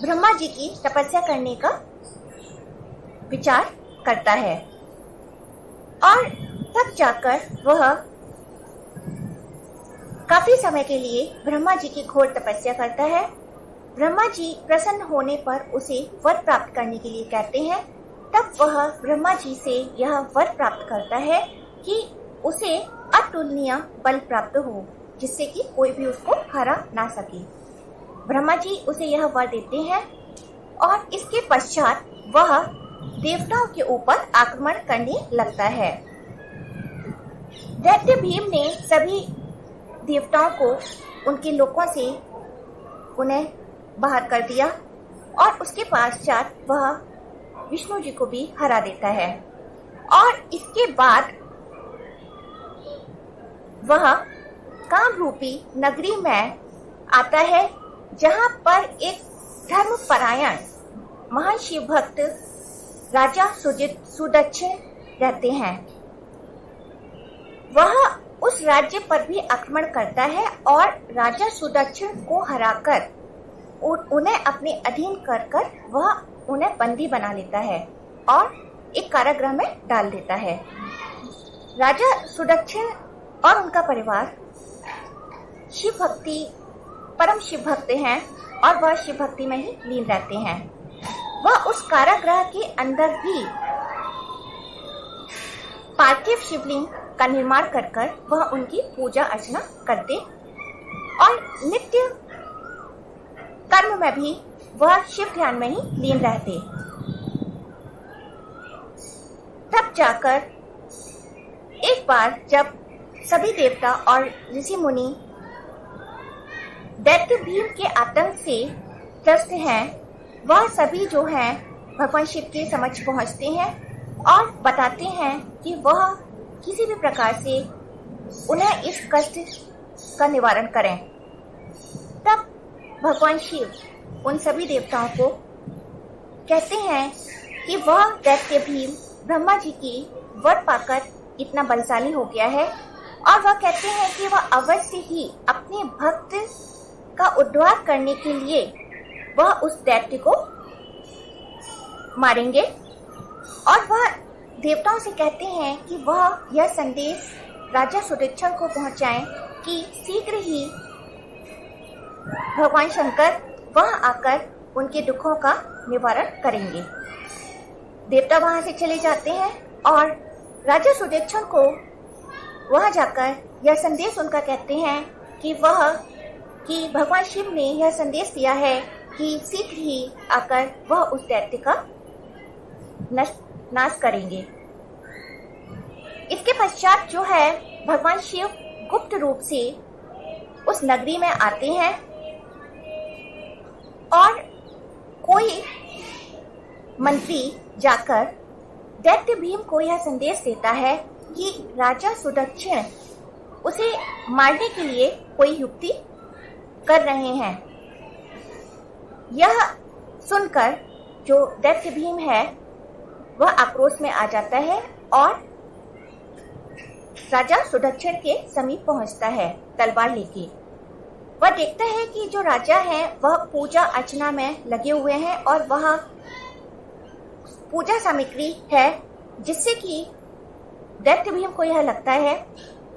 ब्रह्मा जी की तपस्या करने का विचार करता है और तब जाकर वह काफी समय के लिए ब्रह्मा जी की घोर तपस्या करता है। ब्रह्मा जी प्रसन्न होने पर उसे वर प्राप्त करने के लिए कहते हैं। तब वह ब्रह्मा जी से यह वर प्राप्त करता है कि उसे अतुलनीय बल प्राप्त हो, जिससे कि कोई भी उसको हरा ना सके। ब्रह्मा जी उसे यह वर देते हैं और इसके पश्चात वह देवताओं के ऊपर आक्रमण करने लगता है। दैत्य भीम ने सभी देवताओं को उनके लोकों से उन्हें बाहर कर दिया और उसके पश्चात वह विष्णु जी को भी हरा देता है और इसके बाद वह कामरूपी नगरी में आता है, जहां पर एक धर्मपरायण महान शिव भक्त राजा सुदक्षिण रहते हैं। वह उस राज्य पर भी आक्रमण करता है और राजा सुदक्षिण को हराकर उन्हें अपने अधीन कर वह उन्हें बंदी बना लेता है और एक कारागृह में डाल देता है। राजा सुदक्षिण और उनका परिवार शिव भक्ति परम शिव भक्त हैं और वह शिव भक्ति में ही लीन रहते हैं। वह उस कारागृह के अंदर भी पार्थिव शिवलिंग का निर्माण कर वह उनकी पूजा अर्चना करते और नित्य कर्म में भी वह शिव ध्यान में ही लीन रहते। तब जाकर एक बार जब सभी देवता और ऋषि मुनि दैत्य भीम के आतंक से त्रस्त हैं, वह सभी जो हैं भगवान शिव के समक्ष पहुंचते हैं और बताते हैं कि वह किसी भी प्रकार से उन्हें इस कष्ट का निवारण करें। तब भगवान शिव उन सभी देवताओं को कहते हैं कि वह दैत्य भीम ब्रह्मा जी की वर पाकर इतना बलशाली हो गया है और वह कहते हैं कि वह अवश्य ही अपने भक्त का उद्धार करने के लिए वह उस दैत्य को मारेंगे और वह देवताओं से कहते हैं कि वह यह संदेश राजा सुदक्षिण को पहुंचाएं कि शीघ्र ही भगवान शंकर वहां आकर उनके दुखों का निवारण करेंगे। देवता वहां से चले जाते हैं और राजा सुदक्षिण को वहां जाकर यह संदेश उनका कहते हैं कि भगवान शिव ने यह संदेश दिया है कि शीघ्र ही आकर वह उस दैत्य का नाश करेंगे। इसके पश्चात जो है भगवान शिव गुप्त रूप से उस नगरी में आते हैं और कोई मंत्री जाकर दैत्य भीम को यह संदेश देता है कि राजा सुदक्षिण उसे मारने के लिए कोई युक्ति कर रहे हैं। यह सुनकर जो दैत्य भीम है वह आक्रोश में आ जाता है और राजा सुदक्षिण के समीप पहुंचता है तलवार लेके। वह देखता है कि जो राजा है वह पूजा अर्चना में लगे हुए हैं और वह पूजा सामग्री है, जिससे कि दैत्य भीम को यह लगता है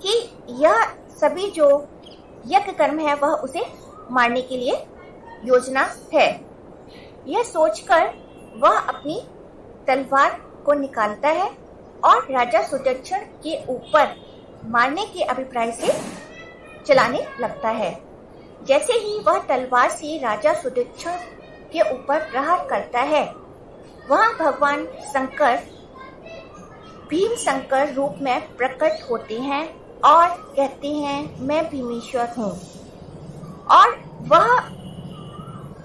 कि यह सभी जो यज्ञ कर्म है वह उसे मारने के लिए योजना है। यह सोचकर वह अपनी तलवार को निकालता है और राजा सुदक्षिण के ऊपर मारने के अभिप्राय से चलाने लगता है। जैसे ही वह तलवार से राजा सुदक्षिण के ऊपर प्रहार करता है, वहां भगवान शंकर भीम शंकर रूप में प्रकट होते हैं और कहते हैं मैं भीमेश्वर हूँ और वह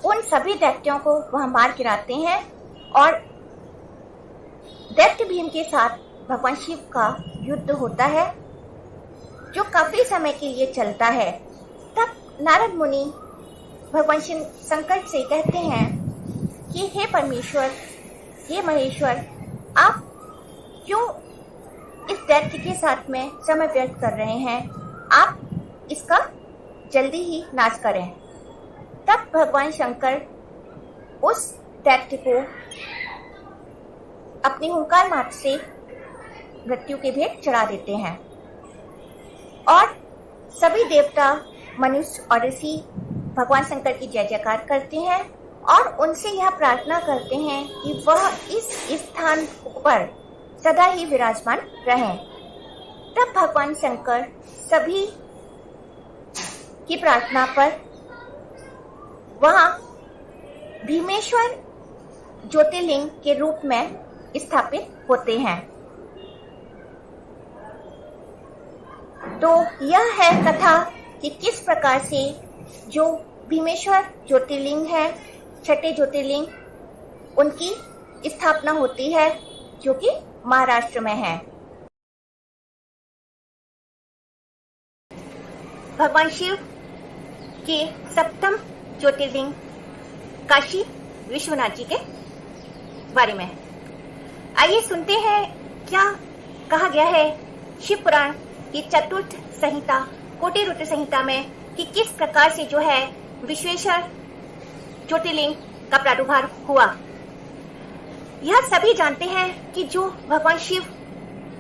उन सभी दैत्यों को वह मार गिराते हैं और दैत्य भीम के साथ भगवान शिव का युद्ध होता है जो काफी समय के लिए चलता है। तब नारद मुनि भगवान शिव शंकर से कहते हैं कि हे परमेश्वर, हे महेश्वर, आप क्यों इस दैत्य के साथ में समय व्यर्थ कर रहे हैं? आप इसका जल्दी ही नाश करें। तब भगवान शंकर उस दैत्य को अपनी हुंकार मात्र से मृत्यु के भेंट चढ़ा देते हैं और सभी देवता, मनुष्य और ऋषि भगवान शंकर की जय जयकार करते हैं और उनसे यह प्रार्थना करते हैं कि वह इस स्थान पर सदा ही विराजमान रहें। तब भगवान शंकर सभी की प्रार्थना पर वहां भीमेश्वर ज्योतिर्लिंग के रूप में स्थापित होते हैं। तो यह है कथा कि किस प्रकार से जो भीमेश्वर ज्योतिर्लिंग है, छठे ज्योतिर्लिंग, उनकी स्थापना होती है जो कि महाराष्ट्र में है। भगवान शिव के सप्तम ज्योतिर्लिंग काशी विश्वनाथ जी के बारे में आइए सुनते हैं क्या कहा गया है शिव पुराण की चतुर्थ संहिता कोटि रुद्र संहिता में कि किस प्रकार से जो है विश्वेश्वर ज्योतिर्लिंग का प्रादुर्भाव हुआ। यह सभी जानते हैं कि जो भगवान शिव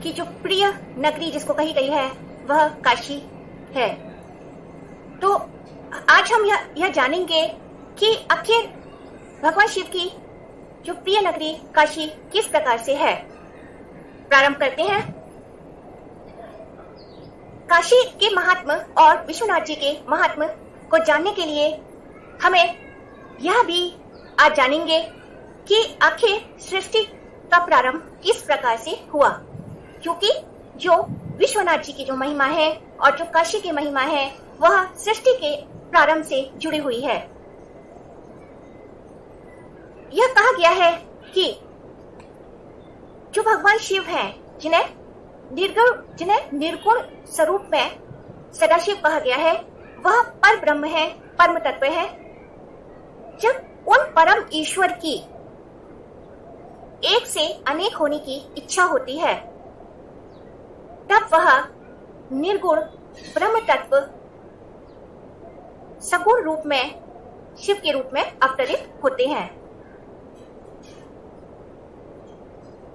की जो प्रिय नगरी जिसको कही गई है वह काशी है। तो आज हम यह जानेंगे कि आखिर भगवान शिव की जो प्रिय नगरी काशी किस प्रकार से है। प्रारंभ करते हैं। काशी के महात्म और विश्वनाथ जी के महात्म को जानने के लिए हमें यह भी आज जानेंगे कि आखिर सृष्टि का प्रारंभ किस प्रकार से हुआ, क्योंकि जो विश्वनाथ जी की जो महिमा है और जो काशी की महिमा है वह सृष्टि के प्रारंभ से जुड़ी हुई है। यह कहा गया है कि जो भगवान शिव हैं जिन्हें निर्गुण स्वरूप में सदाशिव कहा गया है वह पर ब्रह्म है, परम तत्व है। जब उन परम ईश्वर की एक से अनेक होने की इच्छा होती है तब वह निर्गुण ब्रह्म तत्व सगुण रूप में शिव के रूप में अवतरित होते हैं।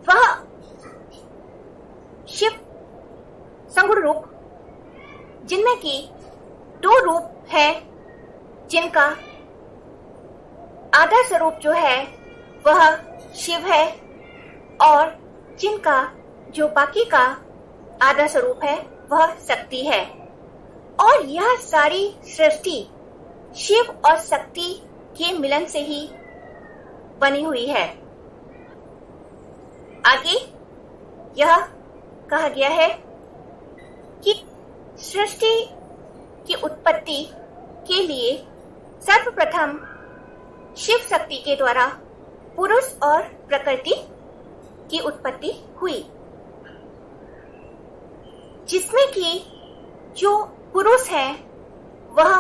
वह शिव सगुण रूप जिनमें की दो रूप है, जिनका आधा स्वरूप जो है वह शिव है और जिनका जो बाकी का आधा स्वरूप है वह शक्ति है। और यह सारी सृष्टि शिव और शक्ति के मिलन से ही बनी हुई है। आगे यह कहा गया है कि सृष्टि की उत्पत्ति के लिए सर्वप्रथम शिव शक्ति के द्वारा पुरुष और प्रकृति की उत्पत्ति हुई, जिसमें कि जो पुरुष है वह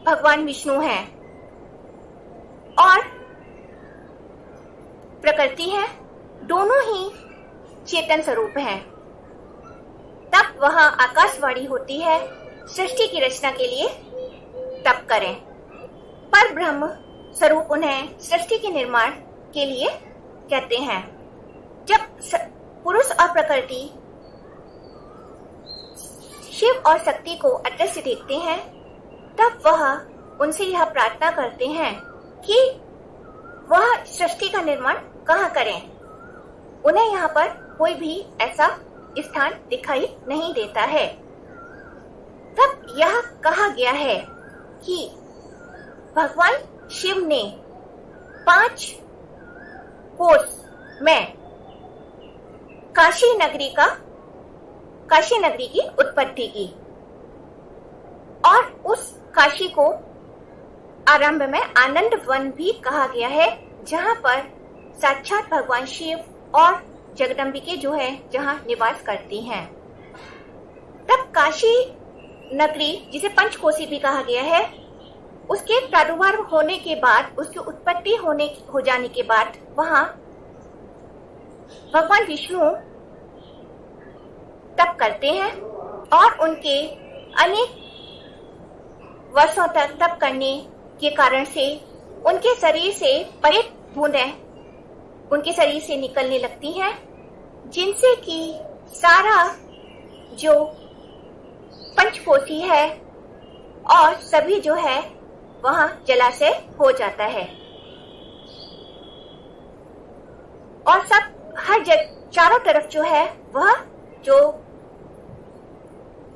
भगवान विष्णु है और प्रकृति है, दोनों ही चेतन स्वरूप हैं। तब वहां आकाशवाणी होती है सृष्टि की रचना के लिए तप करें। पर ब्रह्म स्वरूप उन्हें सृष्टि के निर्माण के लिए कहते हैं। जब पुरुष और प्रकृति शिव और शक्ति को अदृश्य देखते हैं तब वह उनसे यह प्रार्थना करते हैं कि वह सृष्टि का निर्माण कहाँ करें। उन्हें यहाँ पर कोई भी ऐसा स्थान दिखाई नहीं देता है। तब यह कहा गया है कि भगवान शिव ने 5 कोस में काशी नगरी की उत्पत्ति की और उस काशी को आरंभ में आनंद वन भी कहा गया है, जहाँ पर साक्षात भगवान शिव और जगदम्बिके जो है जहाँ निवास करती हैं। तब काशी नगरी, जिसे पंचकोशी भी कहा गया है, उसके प्रादुर्भाव होने के बाद, उसकी उत्पत्ति हो जाने के बाद वहाँ भगवान विष्णु तप करते हैं और उनके अनेक वर्षों तक तप करने के कारण से उनके शरीर से परेत बूंदें उनके शरीर से निकलने लगती हैं, जिनसे कि सारा जो पंचकोशी है और सभी जो है वहां जलाशय हो जाता है और सब हर चारों तरफ जो है वह जो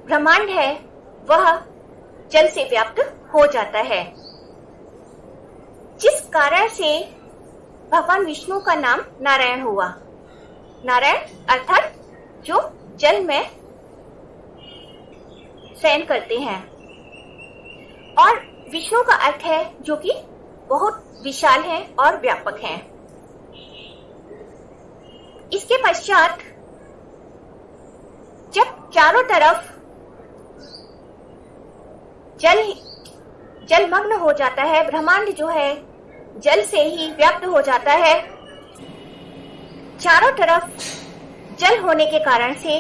ब्रह्मांड है वह जल से व्याप्त हो जाता है, जिस कारण से भगवान विष्णु का नाम नारायण हुआ। नारायण अर्थात जो जल में शयन करते हैं, और विष्णु का अर्थ है जो कि बहुत विशाल है और व्यापक है। इसके पश्चात जब चारों तरफ जलमग्न हो जाता है, ब्रह्मांड जो है जल से ही व्याप्त हो जाता है, चारों तरफ जल होने के कारण से,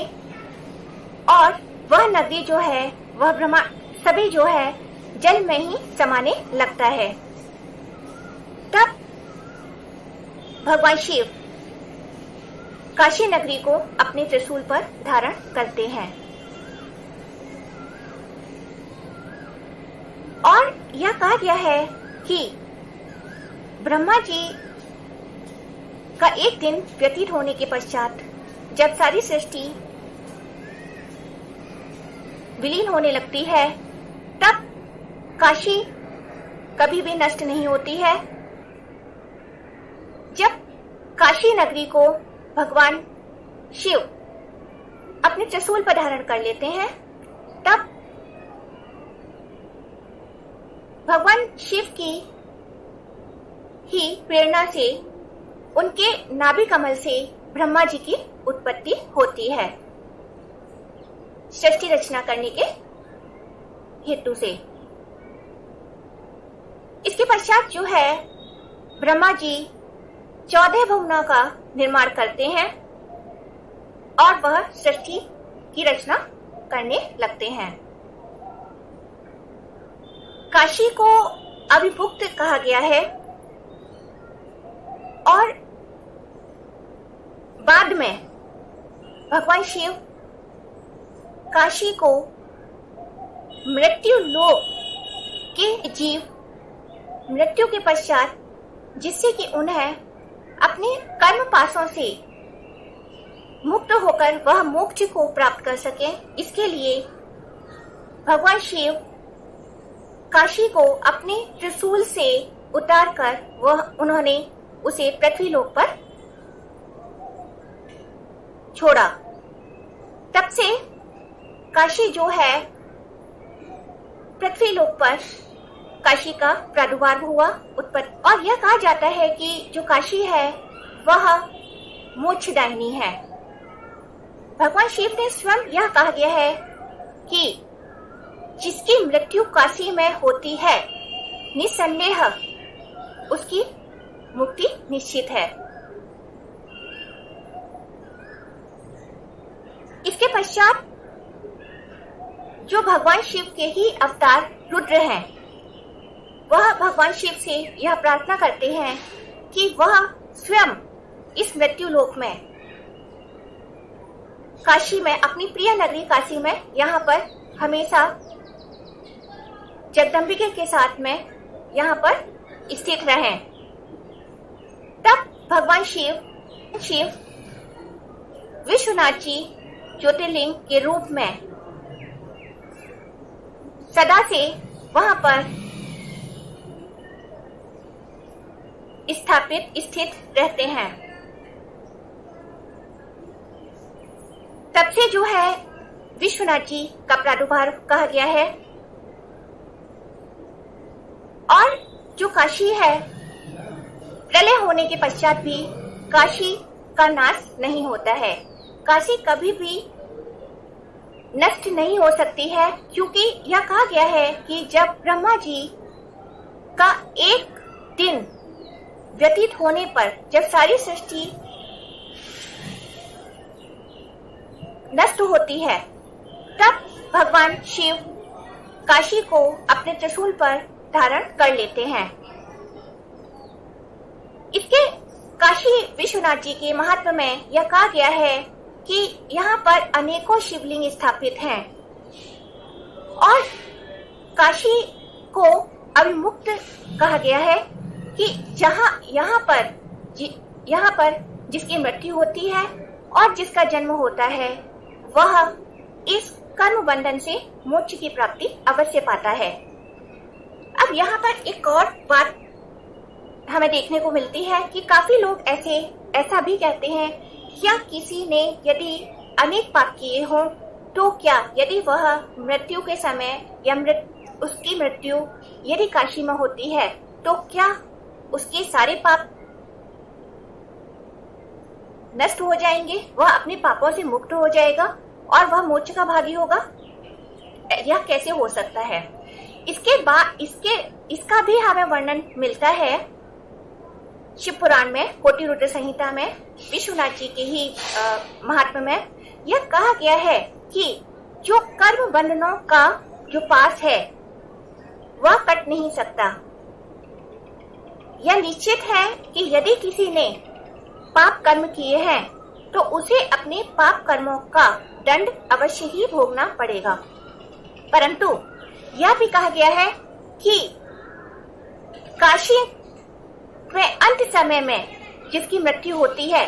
और वह नदी जो है वह ब्रह्मांड सभी जो है जल में ही समाने लगता है। तब भगवान शिव काशी नगरी को अपने त्रिशूल पर धारण करते हैं और यह कहा गया है कि ब्रह्मा जी का एक दिन व्यतीत होने के पश्चात जब सारी सृष्टि विलीन होने लगती है, तब काशी कभी भी नष्ट नहीं होती है। जब काशी नगरी को भगवान शिव अपने त्रिशूल पर धारण कर लेते हैं, तब भगवान शिव की ही प्रेरणा से उनके नाभि कमल से ब्रह्मा जी की उत्पत्ति होती है सृष्टि रचना करने के हेतु से। इसके पश्चात जो है ब्रह्मा जी 14 भुवनों का निर्माण करते हैं और वह सृष्टि की रचना करने लगते हैं। काशी को अभिभुक्त कहा गया है और बाद में भगवान शिव काशी को मृत्यु लोक के जीव मृत्यु के पश्चात, जिससे कि उन्हें अपने कर्म पासों से मुक्त होकर वह मोक्ष को प्राप्त कर सके, इसके लिए भगवान शिव काशी को अपने त्रिशूल से उतारकर उन्होंने उसे पृथ्वी लोक पर छोड़ा। तब से काशी जो है पृथ्वी लोक पर काशी का प्रादुर्भाव हुआ, उत्पत्ति, और यह कहा जाता है कि जो काशी है वह मोक्षदायिनी है। भगवान शिव ने स्वयं यह कहा गया है कि जिसकी मृत्यु काशी में होती है, निसंदेह उसकी मुक्ति निश्चित है। इसके पश्चात जो भगवान शिव के ही अवतार रुद्र हैं, वह भगवान शिव से यह प्रार्थना करते हैं कि वह स्वयं इस मृत्यु लोक में काशी में, अपनी प्रिय नगरी काशी में, यहाँ पर हमेशा जगदम्बिका के साथ में यहाँ पर स्थित रहें। तब भगवान शिव विश्वनाथ जी ज्योतिर्लिंग के रूप में सदा से वहां पर स्थित रहते हैं। तब से जो है विश्वनाथ जी का प्रादुर्भाव कहा गया है और जो काशी है, प्रलय होने के पश्चात भी काशी का नाश नहीं होता है। काशी कभी भी नष्ट नहीं हो सकती है, क्योंकि यह कहा गया है कि जब ब्रह्मा जी का एक दिन व्यतीत होने पर, जब सारी सृष्टि नष्ट होती है, तब भगवान शिव काशी को अपने त्रिशूल पर धारण कर लेते हैं। इसके काशी विश्वनाथ जी के महात्म्य में यह कहा गया है कि यहाँ पर अनेकों शिवलिंग स्थापित हैं और काशी को अविमुक्त कहा गया है कि यहाँ पर जिसकी मृत्यु होती है और जिसका जन्म होता है, वह इस कर्म बंधन से मोक्ष की प्राप्ति अवश्य पाता है। अब यहाँ पर एक और बात हमें देखने को मिलती है कि काफी लोग ऐसा भी कहते हैं, क्या किसी ने यदि अनेक पाप किए हों तो क्या यदि वह मृत्यु के समय या उसकी मृत्यु यदि काशी में होती है तो क्या उसके सारे पाप नष्ट हो जाएंगे, वह अपने पापों से मुक्त हो जाएगा और वह मोक्ष का भागी होगा? यह कैसे हो सकता है? इसके बाद इसका भी हमें वर्णन मिलता है शिव पुराण में, कोटि रुद्र संहिता में, विश्वनाथ जी के ही महात्म्य में यह कहा गया है कि जो कर्म बंधनों का जो पास है वह कट नहीं सकता। यह निश्चित है कि यदि किसी ने पाप कर्म किए हैं तो उसे अपने पाप कर्मों का दंड अवश्य ही भोगना पड़ेगा। परंतु यह भी कहा गया है कि काशी में अंत समय में जिसकी मृत्यु होती है,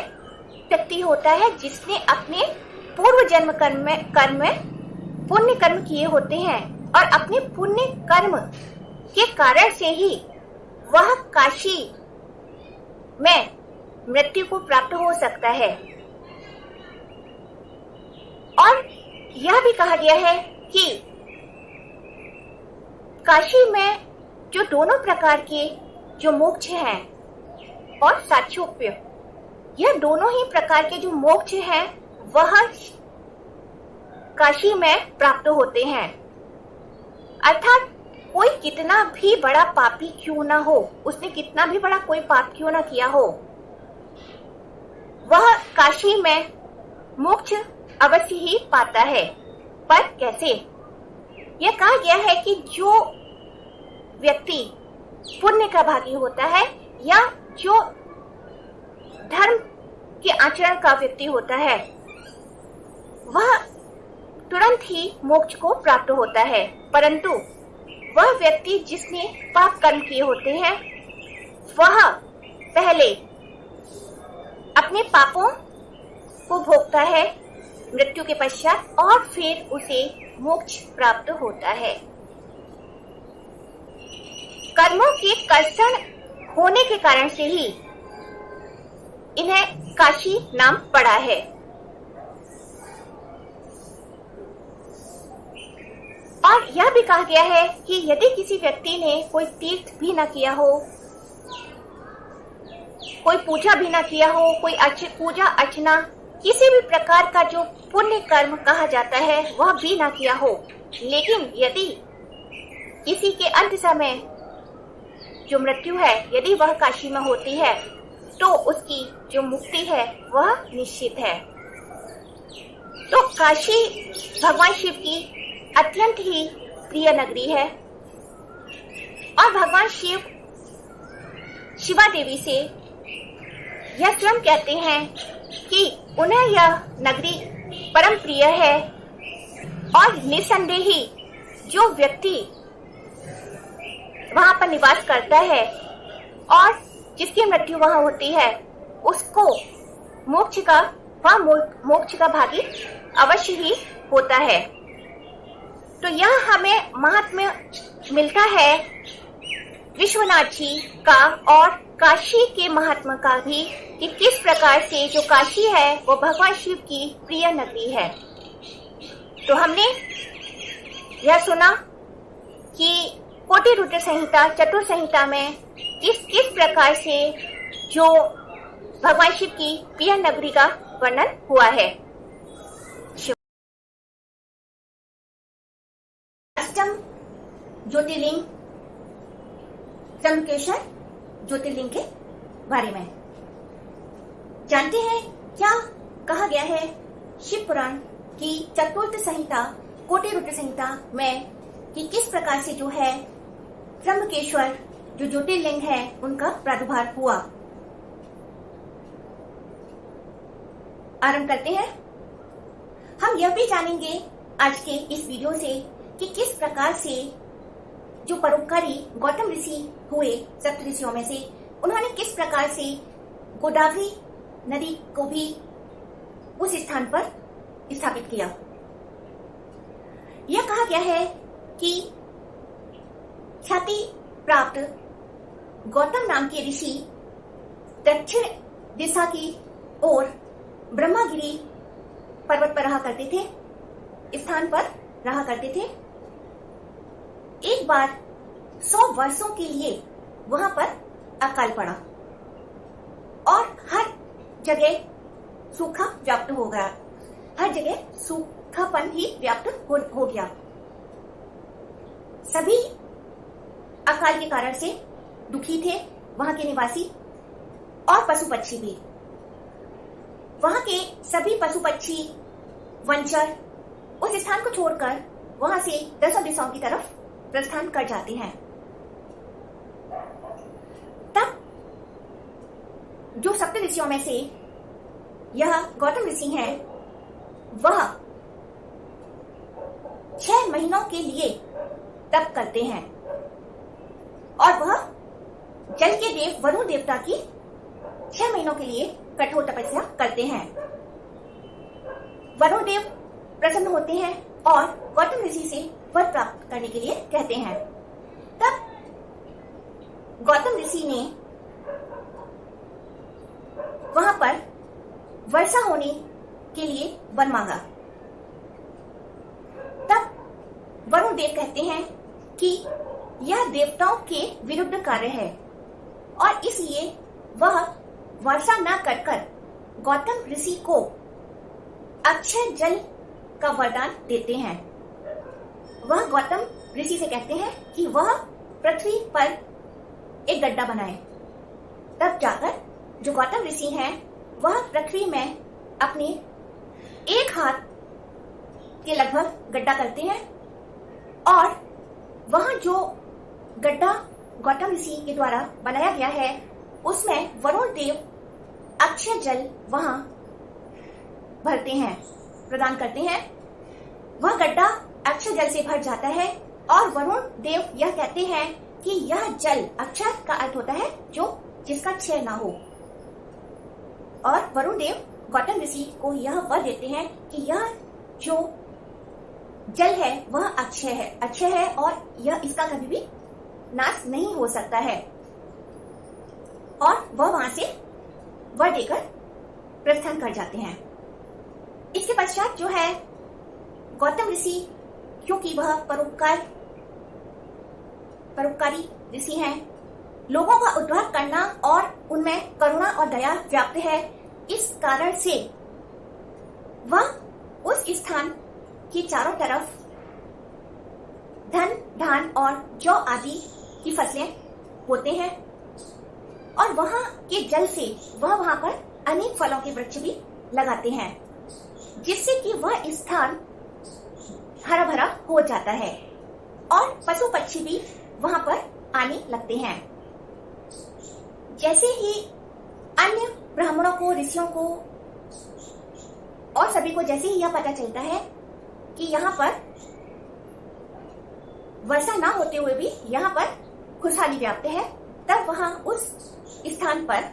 व्यक्ति होता है जिसने अपने पूर्व जन्म कर्म में पुण्य कर्म किए होते हैं और अपने पुण्य कर्म के कारण से ही वह काशी में मृत्यु को प्राप्त हो सकता है। और यह भी कहा गया है कि काशी में जो दोनों प्रकार के जो मोक्ष हैं और साक्षोप्य, यह दोनों ही प्रकार के जो मोक्ष हैं वह काशी में प्राप्त होते हैं। अर्थात कोई कितना भी बड़ा पापी क्यों ना हो, उसने कितना भी बड़ा कोई पाप क्यों ना किया हो, वह काशी में मोक्ष अवश्य ही पाता है। पर कैसे? यह कहा गया है कि जो व्यक्ति पुण्य का भागी होता है या जो धर्म के आचरण का व्यक्ति होता है, वह तुरंत ही मोक्ष को प्राप्त होता है। परंतु वह व्यक्ति जिसने पाप कर्म किए होते हैं, वह पहले अपने पापों को भोगता है मृत्यु के पश्चात और फिर उसे मोक्ष प्राप्त होता है। कर्मों के कर्षण होने के कारण से ही इन्हें काशी नाम पड़ा है। और यह भी कहा गया है कि यदि किसी व्यक्ति ने कोई तीर्थ भी न किया हो, कोई पूजा भी न किया हो, कोई पूजा अर्चना किसी भी प्रकार का जो पुण्य कर्म कहा जाता है वह भी न किया हो, लेकिन यदि किसी के अंत समय जो मृत्यु है यदि वह काशी में होती है तो उसकी जो मुक्ति है वह निश्चित है। तो काशी भगवान शिव की अत्यंत ही प्रिय नगरी है और भगवान शिव शिवा देवी से यह स्वयं कहते हैं कि उन्हें यह नगरी परम प्रिय है और निसंदेह ही जो व्यक्ति वहां पर निवास करता है और जिसकी मृत्यु वहां होती है उसको मोक्ष का भागी अवश्य ही होता है। तो यह हमें महात्म्य मिलता है विश्वनाथ जी का और काशी के महात्मा का भी कि किस प्रकार से जो काशी है वो भगवान शिव की प्रिय नगरी है। तो हमने यह सुना कि कोटि रुद्र संहिता चतुर संहिता में किस प्रकार से जो भगवान शिव की प्रिय नगरी का वर्णन हुआ है। अष्टम ज्योतिर्लिंग त्र्यंबकेश्वर ज्योतिर्लिंग के बारे में जानते हैं। क्या कहा गया है शिव पुराण की चतुर्थ संहिता कोटि रुद्र संहिता में कि किस प्रकार से जो है त्र्यंबकेश्वर जो ज्योतिर्लिंग है उनका प्रादुर्भाव हुआ। आरंभ करते हैं। हम यह भी जानेंगे आज के इस वीडियो से कि किस प्रकार से जो परोपकारी गौतम ऋषि हुए सप्त ऋषियों में से, उन्होंने किस प्रकार से गोदावरी नदी को भी उस स्थान पर स्थापित किया। यह कहा गया है कि ख्याति प्राप्त गौतम नाम के ऋषि दक्षिण दिशा की ओर ब्रह्मगिरी पर्वत पर रहा करते थे, स्थान पर रहा करते थे। एक बार 100 वर्षों के लिए वहां पर अकाल पड़ा और हर जगह सूखा व्याप्त हो गया, हर जगह सूखापन ही व्याप्त हो गया। सभी अकाल के कारण से दुखी थे वहां के निवासी और पशु पक्षी भी। वहां के सभी पशु पक्षी वनचर उस स्थान को छोड़कर वहां से 10 दिशाओं की तरफ प्रस्थान कर जाते हैं। तब जो सप्त ऋषियों में से यह गौतम ऋषि हैं, वह 6 महीनों के लिए तप करते हैं और वह जल के देव वरुण देवता की 6 महीनों के लिए कठोर तपस्या करते हैं। वरुण देव प्रसन्न होते हैं और गौतम ऋषि से वर प्राप्त करने के लिए कहते हैं। तब गौतम ऋषि ने वहां पर वर्षा होने के लिए वर मांगा। तब वरुण देव कहते हैं कि यह देवताओं के विरुद्ध कार्य है और इसलिए वह वर्षा न कर गौतम ऋषि को अक्षय जल का वरदान देते हैं। वह गौतम ऋषि से कहते हैं कि वह पृथ्वी पर एक गड्ढा बनाए। तब जाकर जो गौतम ऋषि हैं वह पृथ्वी में अपने एक हाथ के लगभग गड्ढा करते हैं और वहां जो गड्ढा गौतम ऋषि के द्वारा बनाया गया है उसमें वरुण देव अक्षय जल वहां भरते हैं, प्रदान करते हैं। वह गड्ढा अक्षय जल से भर जाता है और वरुण देव यह कहते हैं कि यह जल, अक्षय का अर्थ होता है जो जिसका क्षय ना हो, और वरुण देव गौतम ऋषि को यह वर देते हैं कि यह जो जल है वह अक्षय है और यह इसका कभी भी नाश नहीं हो सकता है। और वह वहां से वर देकर प्रस्थान कर जाते हैं। इसके पश्चात जो है गौतम ऋषि, क्योंकि वह परोपकारी ऋषि हैं, लोगों का उद्धार करना और उनमें करुणा और दया व्याप्त है, इस कारण से वह उस स्थान की चारों तरफ धन, धान और जौ आदि की फसलें बोते हैं और वहां के जल से वह वहां पर अनेक फलों के वृक्ष भी लगाते हैं, जिससे कि वह स्थान हरा भरा हो जाता है और पशु पक्षी भी वहां पर आने लगते हैं। जैसे ही अन्य ब्राह्मणों को, ऋषियों को और सभी को जैसे ही यह पता चलता है कि यहाँ पर वर्षा ना होते हुए भी यहाँ पर खुशहाली व्याप्त है, तब वहां उस स्थान पर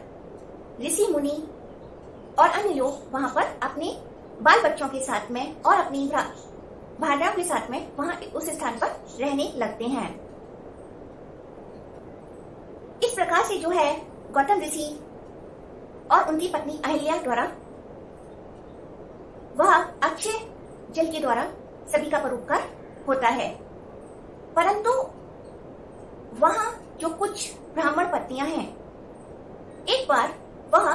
ऋषि मुनि और अन्य लोग वहां पर अपने बाल बच्चों के साथ में और अपनी भार्याओं के साथ में वहां उस स्थान पर रहने लगते हैं। इस प्रकार से जो है गौतम ऋषि और उनकी पत्नी अहिल्या द्वारा वह अक्षय जल के द्वारा सभी का परोपकार होता है। परंतु वहां जो कुछ ब्राह्मण पत्नियां हैं, एक बार वह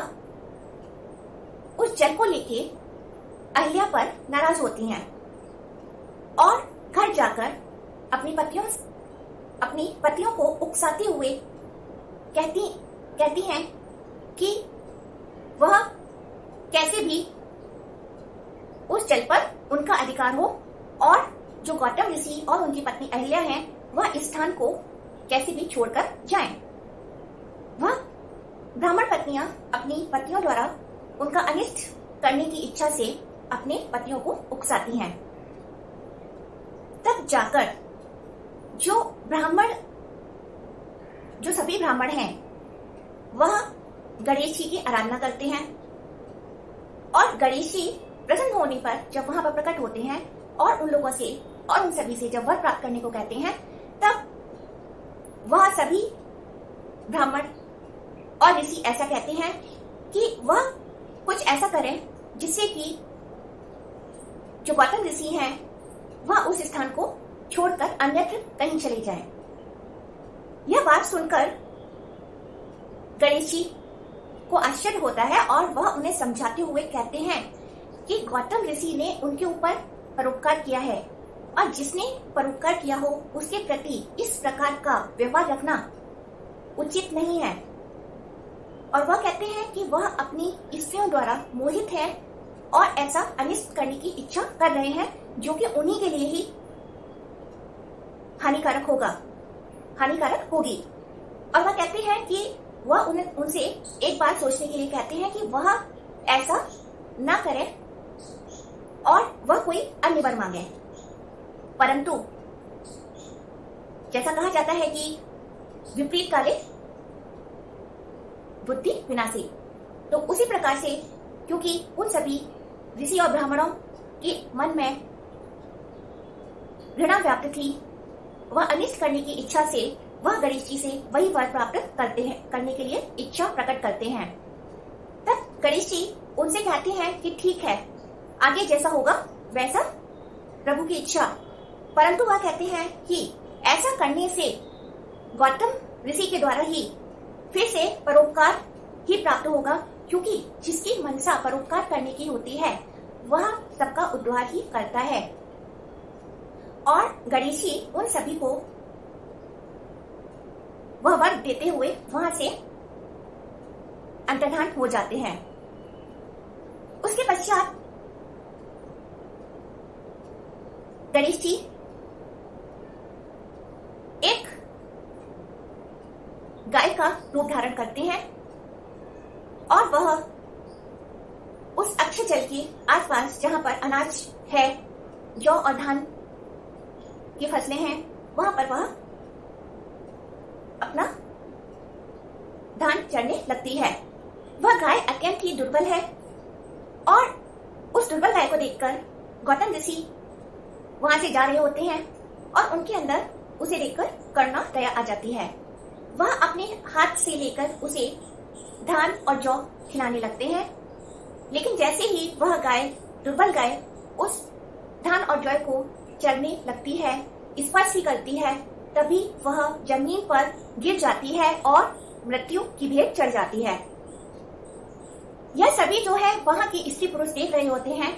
उस जल को लेके अहिल्या पर नाराज होती हैं और घर जाकर अपनी पतियों को उकसाते हुए कहती हैं कि वह कैसे भी उस जल पर उनका अधिकार हो और जो गौतम ऋषि और उनकी पत्नी अहिल्या हैं वह इस स्थान को कैसे भी छोड़कर जाएं। वह ब्राह्मण पत्नियां अपनी पतियों द्वारा उनका अनिष्ट करने की इच्छा से अपने पतियों को उकसाती हैं। तब जाकर जो सभी ब्राह्मण हैं वह गणेश जी की आराधना करते हैं और गणेश जी प्रसन्न होने पर जब वहां पर प्रकट होते हैं और उन लोगों से और उन सभी से जब वर प्राप्त करने को कहते हैं, तब वह सभी ब्राह्मण और ऋषि ऐसा कहते हैं कि वह कुछ ऐसा करें जिससे कि जो गौतम ऋषि हैं वह उस स्थान को छोड़कर अन्यत्र कहीं चले जाएं। यह बात सुनकर गणेश जी को आश्चर्य होता है और वह उन्हें समझाते हुए कहते हैं कि गौतम ऋषि ने उनके ऊपर परोपकार किया है और जिसने परोपकार किया हो उसके प्रति इस प्रकार का व्यवहार रखना उचित नहीं है। और वह कहते हैं कि वह अपनी स्त्रियों द्वारा मोहित है और ऐसा अनिष्ट करने की इच्छा कर रहे हैं जो कि उन्हीं के लिए ही हानिकारक होगी। और वह कहते हैं कि वह उनसे एक बात सोचने के लिए कहते हैं कि वह ऐसा ना करें और वह कोई अन्य वर मांगे। परंतु जैसा कहा जाता है कि विपरीत काले बुद्धि विनाशी, तो उसी प्रकार से क्योंकि उन सभी ऋषि और ब्राह्मणों के मन में घृणा व्याप्त थी, वह अनिष्ट करने की इच्छा से वह गणेश जी से वही वर प्राप्त करने के लिए इच्छा प्रकट करते हैं। तब गणेश जी उनसे कहते हैं कि ठीक है, आगे जैसा होगा वैसा प्रभु की इच्छा। परंतु वह कहते हैं कि ऐसा करने से गौतम ऋषि के द्वारा ही फिर से परोपकार ही प्राप्त होगा, क्योंकि जिसकी मनसा परोपकार करने की होती है वह सबका उद्धार ही करता है। और गणेश जी उन सभी को वह वर देते हुए वहां से अंतर्धान हो जाते हैं। उसके पश्चात गणेश जी एक गाय का रूप धारण करते हैं और वह उस अक्षय जल के आसपास जहां पर अनाज है, जौ और धान की फसलें हैं, वहां पर वह अपना धान चढ़ने लगती है। वह गाय अत्यंत ही दुर्बल है और उस दुर्बल गाय को देखकर गौतम ऋषि वहां से जा रहे होते हैं और उनके अंदर उसे देखकर करुणा दया आ जाती है। वह अपने हाथ से लेकर उसे धान और जौ खिलाने लगते हैं, लेकिन जैसे ही वह गाय, दुर्बल गाय, उस धान और जौ को चरने लगती है, स्पर्श ही करती है, तभी वह जमीन पर गिर जाती है और मृत्यु की भेंट चढ़ जाती है। यह सभी जो है वहां की स्त्री पुरुष देख रहे होते हैं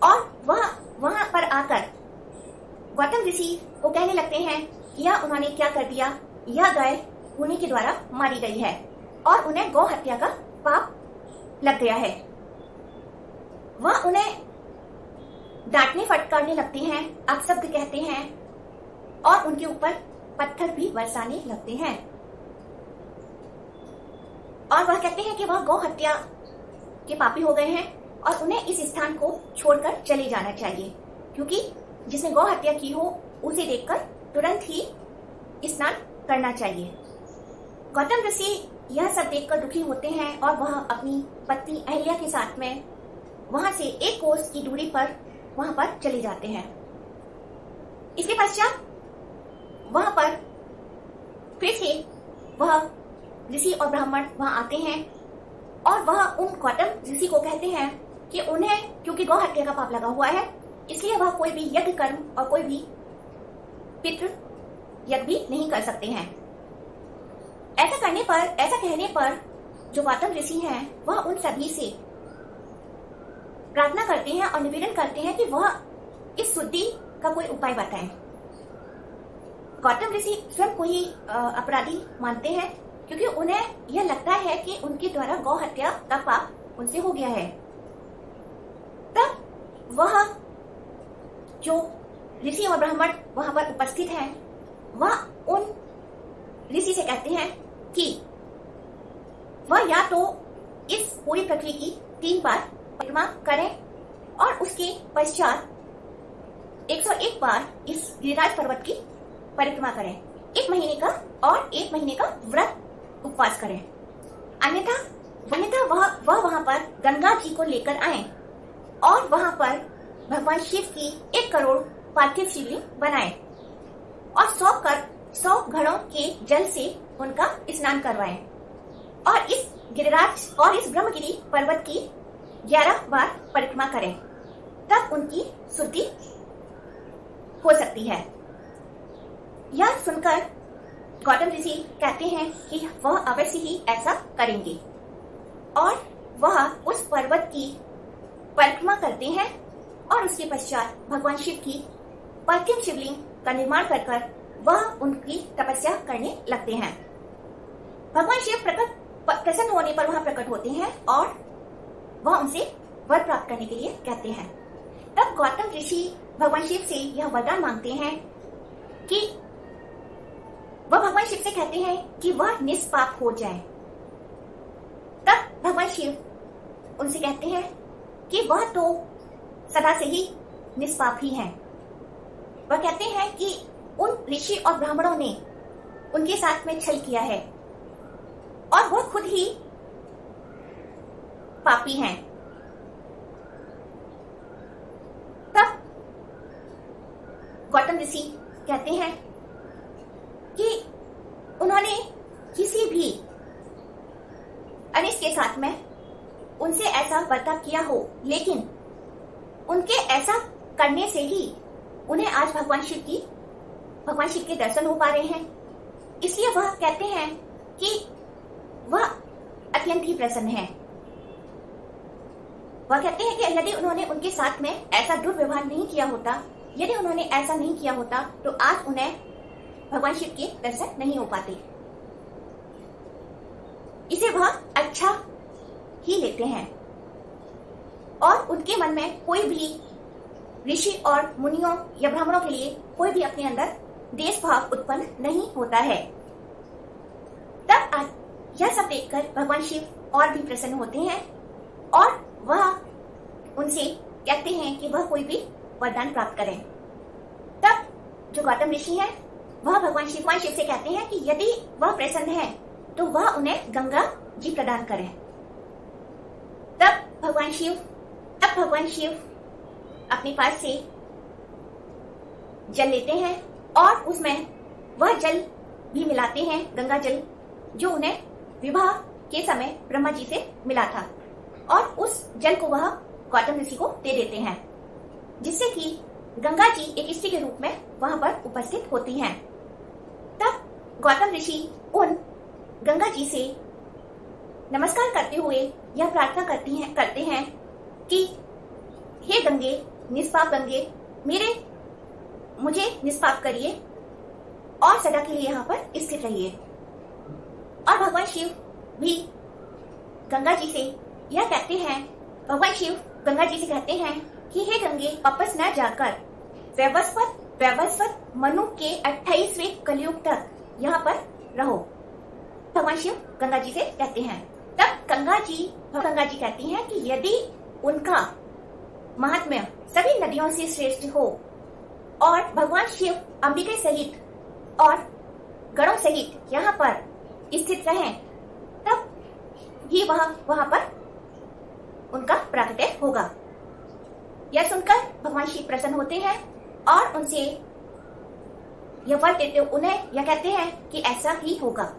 और वह वहां पर आकर गौतम ऋषि को कहने लगते हैं कि यह उन्होंने क्या कर दिया, यह गाय उन्हीं के द्वारा मारी गई है और उन्हें गौ हत्या का पाप लग गया है। वह उन्हें डांटने फटकारने लगते हैं, अपशब्द कहते हैं और उनके ऊपर पत्थर भी बरसाने लगते हैं और वह कहते हैं कि वह गौ हत्या के पापी हो गए हैं और उन्हें इस स्थान को छोड़कर चले जाना चाहिए, क्योंकि जिसने गौ हत्या की हो उसे देखकर तुरंत ही स्नान करना चाहिए। गौतम ऋषि यह सब देखकर दुखी होते हैं और वह अपनी पत्नी अहिल्या के साथ में वहां से एक कोस की दूरी पर वहां पर चले जाते हैं। इसके पश्चात वहां पर फिर से वह ऋषि और ब्राह्मण वहां आते हैं और वह उन गौतम ऋषि को कहते हैं कि उन्हें क्योंकि गौ हत्या का पाप लगा हुआ है, इसलिए वह कोई भी यज्ञ कर्म और कोई भी पितृ यज्ञ भी नहीं कर सकते हैं। ऐसा कहने पर जो गौतम ऋषि हैं वह उन सभी से प्रार्थना करते हैं और निवेदन करते हैं कि वह इस शुद्धि का कोई उपाय बताएं। गौतम ऋषि स्वयं को ही अपराधी मानते हैं, क्योंकि उन्हें यह लगता है कि उनके द्वारा गौ हत्या का पाप उनसे हो गया है। तब वह जो ऋषि और ब्राह्मण वहां पर उपस्थित हैं, वह उन ऋषि से कहते हैं कि वह या तो इस पूरी पृथ्वी की 3 बार परिक्रमा करें और उसके पश्चात 101 बार इस गिरिराज पर्वत की परिक्रमा करें, 1 महीने का और 1 महीने का व्रत उपवास करें। अन्यथा वह वहां पर गंगा जी को लेकर आए और वहां पर भगवान शिव की 1 करोड़ पार्थिव शिवलिंग बनाए और 100 घड़ों के जल से उनका स्नान करवाएं और इस गिरिराज और इस ब्रह्मगिरी पर्वत की 11 बार परिक्रमा करें, तब उनकी शुद्धि हो सकती है। यह सुनकर गौतम ऋषि कहते हैं कि वह अवश्य ही ऐसा करेंगे और वह उस पर्वत की परिक्रमा करते हैं और उसके पश्चात भगवान शिव की पार्थिव शिवलिंग का निर्माण कर वह उनकी तपस्या करने लगते हैं। भगवान शिव प्रसन्न होने पर वह प्रकट होते हैं और वह उनसे वर प्राप्त करने के लिए कहते हैं। तब गौतम ऋषि भगवान शिव से यह वरदान मांगते हैं कि वह भगवान शिव से कहते हैं कि वह निष्पाप हो जाए। तब भगवान शिव उनसे कहते हैं कि वह तो सदा से ही निष्पाप ही हैं। वह कहते हैं कि उन ऋषि और ब्राह्मणों ने उनके साथ में छल किया है और वह खुद ही पापी हैं। तब गौतम ऋषि कहते हैं कि उन्होंने किसी भी अनिष्ट के साथ में उनसे ऐसा बर्ताव किया हो, लेकिन उनके ऐसा करने से ही उन्हें आज भगवान शिव के दर्शन हो पा रहे हैं। इसलिए वह कहते हैं कि वह अत्यंत ही प्रसन्न है। वह कहते हैं कि यदि उन्होंने उनके साथ में ऐसा दुर्व्यवहार नहीं किया होता, यदि उन्होंने ऐसा नहीं किया होता, तो आज उन्हें भगवान शिव के दर्शन नहीं हो पाते। इसे वह अच्छा ही लेते हैं और उनके मन में कोई भी ऋषि और मुनियों या ब्राह्मणों के लिए कोई भी अपने अंदर देश भाव उत्पन्न नहीं होता है। तब आज यह सब देखकर भगवान शिव और भी प्रसन्न होते हैं और वह उनसे कहते हैं कि वह कोई भी वरदान प्राप्त करें। तब जो गौतम ऋषि है वह भगवान शिव से कहते हैं कि यदि वह प्रसन्न है तो वह उन्हें गंगा जी प्रदान करें। तब भगवान शिव अपने पास से जल लेते हैं और उसमें वह जल भी मिलाते हैं, गंगा जल, जो उन्हें विवाह के समय ब्रह्मा जी से मिला था, और उस जल को वह गौतम ऋषि को दे देते हैं, जिससे कि गंगा जी एक स्त्री के रूप में वहां पर उपस्थित होती हैं। तब गौतम ऋषि उन गंगा जी से नमस्कार करते हुए यह प्रार्थना करते हैं कि हे गंगे, निष्पाप गंगे, मुझे निष्पाप करिए और सदा के लिए यहाँ पर स्थित रहिए। और भगवान शिव भी गंगा जी से यह कहते हैं, भगवान शिव गंगा जी से कहते हैं कि हे गंगे, वापस न जाकर वैवस्वत मनु के 28वें कलयुग तक यहाँ पर रहो। भगवान शिव गंगा जी से कहते हैं। तब गंगा जी कहती हैं कि यदि उनका महात्म्य सभी नदियों से श्रेष्ठ हो और भगवान शिव अंबिका सहित और गणों सहित यहाँ पर स्थित रहें, तब ही वहां पर उनका प्राकट्य होगा। यह सुनकर भगवान शिव प्रसन्न होते हैं और उनसे यह वर देते उन्हें यह कहते हैं कि ऐसा ही होगा।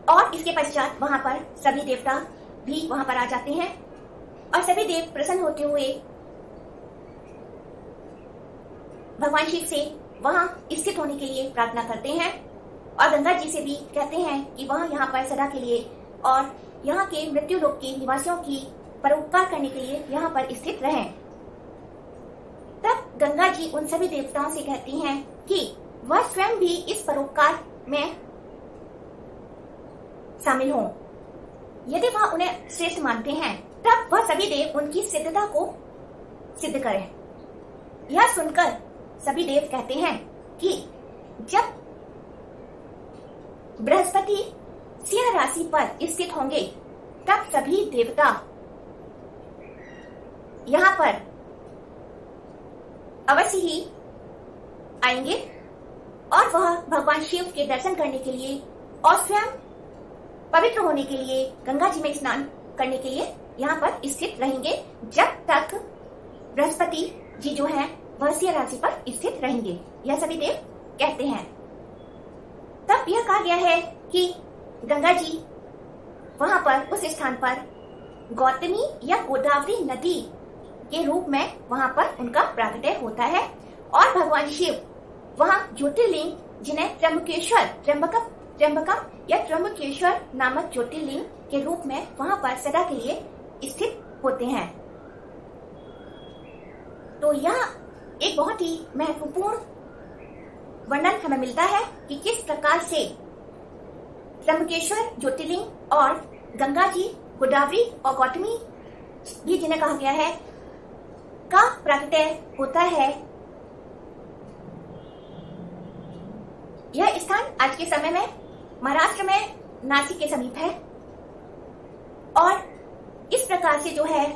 और इसके पश्चात वहां पर सभी देवता भी वहां पर आ जाते हैं और सभी देव प्रसन्न होते हुए भगवान शिव से वहां स्थित होने के लिए प्रार्थना करते हैं और गंगा जी से भी कहते हैं कि वह यहाँ पर सदा के लिए और यहाँ के मृत्यु लोक के निवासियों की परोपकार करने के लिए यहाँ पर स्थित रहें। तब गंगा जी उन सभी देवताओं से कहती हैं कि वह स्वयं भी इस परोपकार में शामिल हों। यदि वह उन्हें श्रेष्ठ मानते हैं तब वह सभी देव उनकी सिद्धता को सिद्ध करें। यह सुनकर सभी देव कहते हैं कि जब बृहस्पति सिंह राशि पर स्थित होंगे तब सभी देवता यहाँ पर अवश्य ही आएंगे और वह भगवान शिव के दर्शन करने के लिए और स्वयं पवित्र होने के लिए गंगा जी में स्नान करने के लिए यहाँ पर स्थित रहेंगे जब तक बृहस्पति जी जो हैं वह सिंह राशि पर स्थित रहेंगे। यह सभी देव कहते हैं। तब यह कहा गया है कि गंगा जी वहां पर उस स्थान पर गौतमी या गोदावरी नदी के रूप में वहां पर उनका प्राकट्य होता है और भगवान शिव वहां ज्योतिर्लिंग जिन्हें त्र्यंबकम या त्र्यंबकेश्वर नामक ज्योतिर्लिंग के रूप में वहां पर सदा के लिए स्थित होते हैं। तो यह एक बहुत ही महत्वपूर्ण वर्णन हमें मिलता है कि किस प्रकार से त्र्यंबकेश्वर ज्योतिर्लिंग और गंगा जी, गोदावरी और गौतमी भी जिन्हें कहा गया है का प्राकट्य होता है। यह स्थान आज के समय में महाराष्ट्र में नासिक के समीप है और इस प्रकार से जो है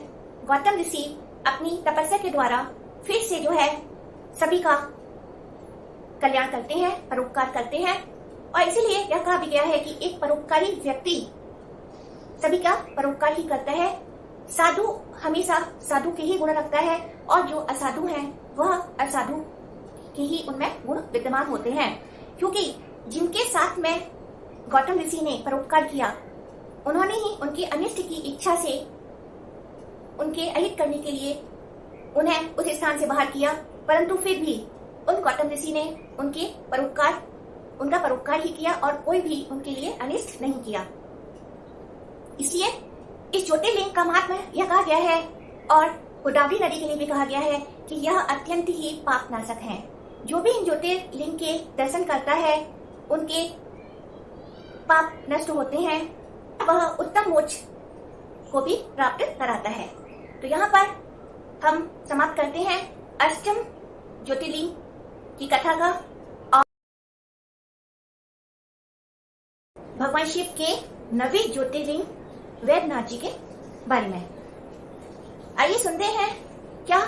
गौतम ऋषि अपनी तपस्या के द्वारा फिर से जो है सभी का कल्याण करते हैं, परोपकार करते हैं और इसीलिए यह कहा भी गया है कि एक परोपकारी व्यक्ति सभी का परोपकार ही करता है। साधु हमेशा साधु के ही गुण रखता है और जो असाधु हैं वह असाधु के ही उनमें गुण विद्यमान होते हैं, क्योंकि जिनके साथ में गौतम ऋषि ने परोपकार किया उन्होंने ही उनकी अनिष्ट की इच्छा से उनके अहित करने के लिए उन्हें उस स्थान से बाहर किया, परंतु फिर भी उन गौतम ऋषि ने उनका परोपकार ही किया और कोई भी उनके लिए अनिष्ट नहीं किया। इसलिए इस ज्योतिर्लिंग का महात्म्य यह कहा गया है और गोदावरी नदी के लिए भी कहा गया है कि यह अत्यंत ही पापनाशक है। जो भी इन ज्योतिर्लिंग के दर्शन करता है उनके पाप नष्ट होते हैं, वह उत्तम मोक्ष को भी प्राप्त कराता है। तो यहाँ पर हम समाप्त करते हैं अष्टम ज्योतिर्लिंग की कथा का और भगवान शिव के 9वें ज्योतिर्लिंग वैद्यनाथ जी के बारे में। आइए सुनते हैं क्या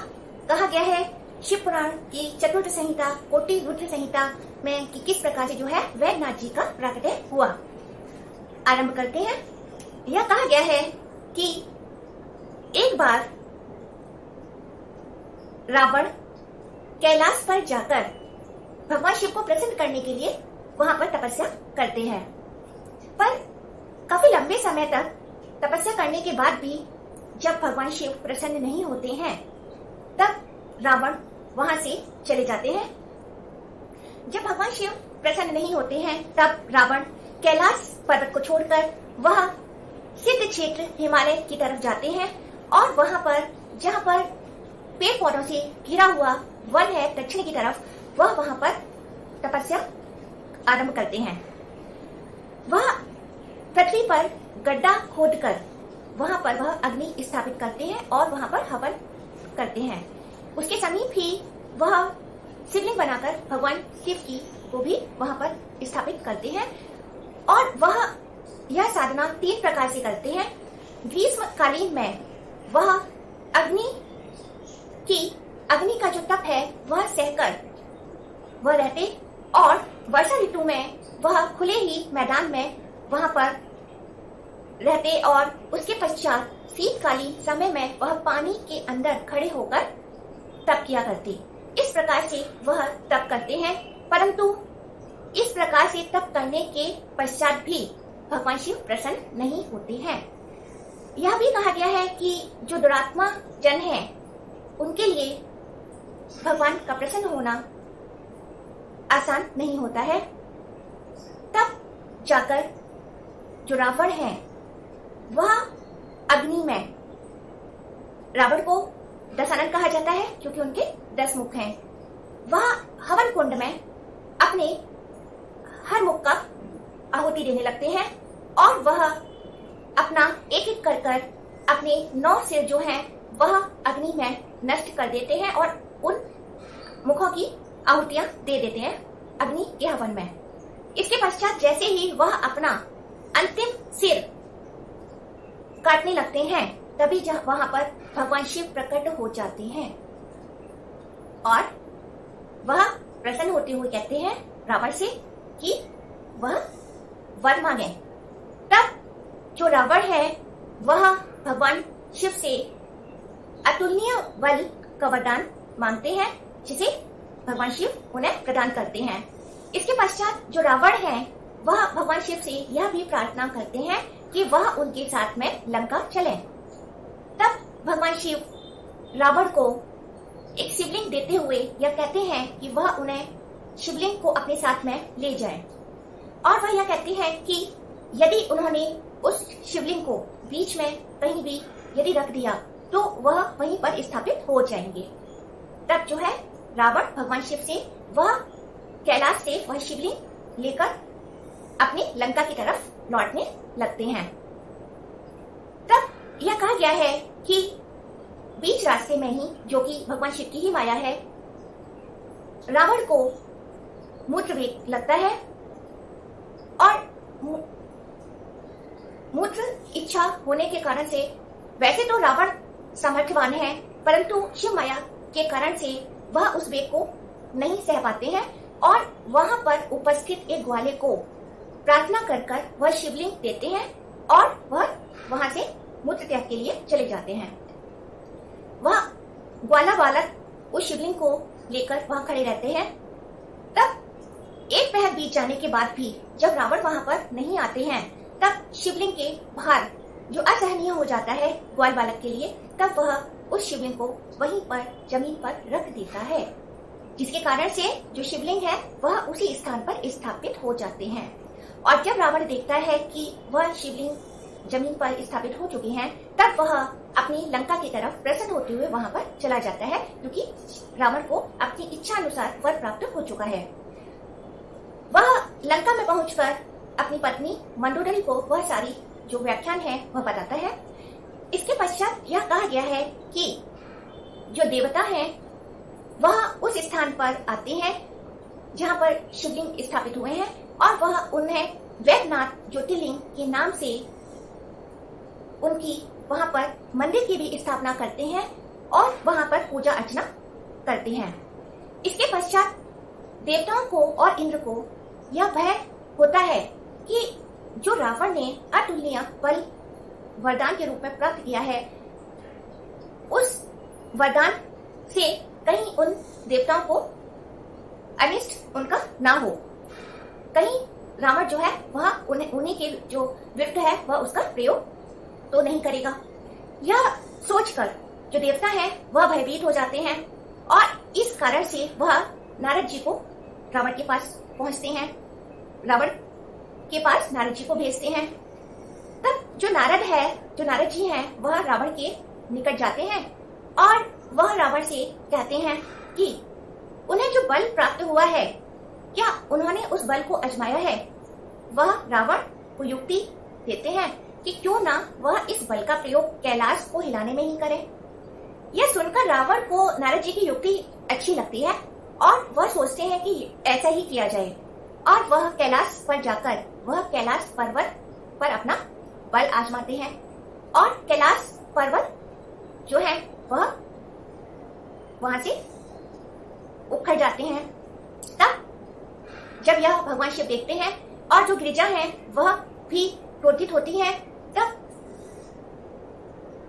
कहा गया है शिव पुराण की चतुर्थ संहिता कोटि रुद्र संहिता में कि किस प्रकार से जो है वैद्यनाथ जी का प्राकट्य हुआ। आरंभ करते हैं। यह कहा गया है कि एक बार रावण कैलाश पर जाकर भगवान शिव को प्रसन्न करने के लिए वहां पर तपस्या करते हैं, पर काफी लंबे समय तक तपस्या करने के बाद भी जब भगवान शिव प्रसन्न नहीं होते हैं तब रावण वहां से चले जाते हैं। जब भगवान शिव प्रसन्न नहीं होते हैं तब रावण कैलाश पर्वत को छोड़कर वह सिद्ध क्षेत्र हिमालय की तरफ जाते हैं और वहां पर जहां पर पेड़ पौधों से घिरा हुआ वन है दक्षिण की तरफ, वह वहां पर तपस्या आरंभ करते हैं। वह पृथ्वी पर गड्ढा खोदकर वहां पर वह अग्नि स्थापित करते हैं और वहां पर हवन करते हैं। उसके समीप ही वह शिवलिंग बनाकर भगवान शिव की को भी वहां पर स्थापित करते हैं और वह यह साधना 3 प्रकार से करते हैं। ग्रीष्मकालीन में वह अग्नि का जो तप है वह सहकर वह रहते और वर्षा ऋतु में वह खुले ही मैदान में वहां पर रहते और उसके पश्चात शीतकालीन समय में वह पानी के अंदर खड़े होकर तप किया करते। इस प्रकार से वह तप करते हैं, परंतु इस प्रकार से तप करने के पश्चात भी भगवान शिव प्रसन्न नहीं होते हैं। यह भी कहा गया है कि जो दुरात्मा जन है उनके लिए भगवान का प्रसन्न होना आसान नहीं होता है। तब जाकर जो रावण है वह अग्नि में, रावण को दशानन कहा जाता है क्योंकि उनके 10 मुख हैं, वह हवन कुंड में अपने हर मुख का आहुति देने लगते हैं और वह अपना एक एक कर कर अपने 9 सिर जो हैं वह अग्नि में नष्ट कर देते हैं और उन मुखों की आहुतियां दे देते हैं अग्नि के हवन में। इसके पश्चात जैसे ही वह अपना अंतिम सिर काटने लगते हैं तभी वहां पर भगवान शिव प्रकट हो जाते हैं और वह प्रसन्न होते हुए कहते हैं रावण से कि वह वर मांगे। तब जो रावण है वह भगवान शिव से अतुलनीय बल का वरदान मांगते हैं जिसे भगवान शिव उन्हें प्रदान करते हैं। इसके पश्चात जो रावण है वह भगवान शिव से यह भी प्रार्थना करते हैं कि वह उनके साथ में लंका चले। तब भगवान शिव रावण को एक शिवलिंग देते हुए यह कहते हैं कि वह उन्हें शिवलिंग को अपने साथ में ले जाए और वह यह कहते हैं कि यदि उन्होंने उस शिवलिंग को बीच में कहीं भी यदि रख दिया तो वह वहीं पर स्थापित हो जाएंगे। तब जो है रावण भगवान शिव से वह कैलाश से वह शिवलिंग लेकर अपनी लंका की तरफ लौटने लगते हैं। तब यह कहा गया है कि बीच रास्ते में ही, जो कि भगवान शिव की ही माया है, रावण को मूत्र वेग लगता है और मूत्र इच्छा होने के कारण से, वैसे तो रावण सामर्थ्यवान है परंतु शिव माया के कारण से वह उस वेग को नहीं सह पाते हैं और वहां पर उपस्थित एक ग्वाले को प्रार्थना कर कर वह शिवलिंग देते हैं और वह वहां से मूत्र त्याग के लिए चले जाते हैं। वह ग्वाला बालक उस शिवलिंग को लेकर वहां खड़े रहते हैं। तब एक पहर बीत जाने के बाद भी जब रावण वहां पर नहीं आते हैं तब शिवलिंग के भार जो असहनीय हो जाता है ग्वाल बालक के लिए, तब वह उस शिवलिंग को वहीं पर जमीन पर रख देता है, जिसके कारण से जो शिवलिंग है वह उसी स्थान पर स्थापित हो जाते हैं। और जब रावण देखता है कि वह शिवलिंग जमीन पर स्थापित हो चुकी हैं, तब वह अपनी लंका की तरफ प्रसन्न होते हुए वहां पर चला जाता है क्योंकि रावण को अपनी इच्छा अनुसार वर प्राप्त हो चुका है। वह लंका में पहुंचकर अपनी पत्नी मंदोदरी को वह सारी जो व्याख्यान है वह बताता है। इसके पश्चात यह कहा गया है कि जो देवता हैं वह उस स्थान पर आते हैं जहां पर शिवलिंग स्थापित हुए हैं और वह उन्हें वैद्यनाथ ज्योतिर्लिंग के नाम से उनकी वहां पर मंदिर की भी स्थापना करते हैं और वहां पर पूजा अर्चना करते हैं। इसके पश्चात देवताओं को और इंद्र को यह भय होता है कि जो रावण ने अतुलनीय बल वरदान के रूप में प्राप्त किया है, उस वरदान से कहीं उन देवताओं को अनिष्ट उनका ना हो, कहीं रावण जो है वह उन्हीं के जो विरुद्ध है वह उसका प्रयोग तो नहीं करेगा। यह सोचकर जो देवता है वह भयभीत हो जाते हैं और इस कारण से वह नारद जी को रावण के पास पहुंचते हैं, रावण के पास नारद जी को भेजते हैं। तब जो नारद जी हैं वह रावण के निकट जाते हैं और वह रावण से कहते हैं कि उन्हें जो बल प्राप्त हुआ है क्या उन्होंने उस बल को आजमाया है। वह रावण को युक्ति देते हैं कि क्यों ना वह इस बल का प्रयोग कैलाश को हिलाने में ही करे। यह सुनकर रावण को नारद जी की युक्ति अच्छी लगती है और वह सोचते हैं कि ऐसा ही किया जाए और वह कैलाश पर जाकर वह कैलाश पर्वत पर अपना बल आजमाते हैं और कैलाश पर्वत जो है वह वहां से उखड़ जाते हैं। तब जब यह भगवान शिव देखते हैं और जो गिरिजा है वह भी क्रोधित होती है, तब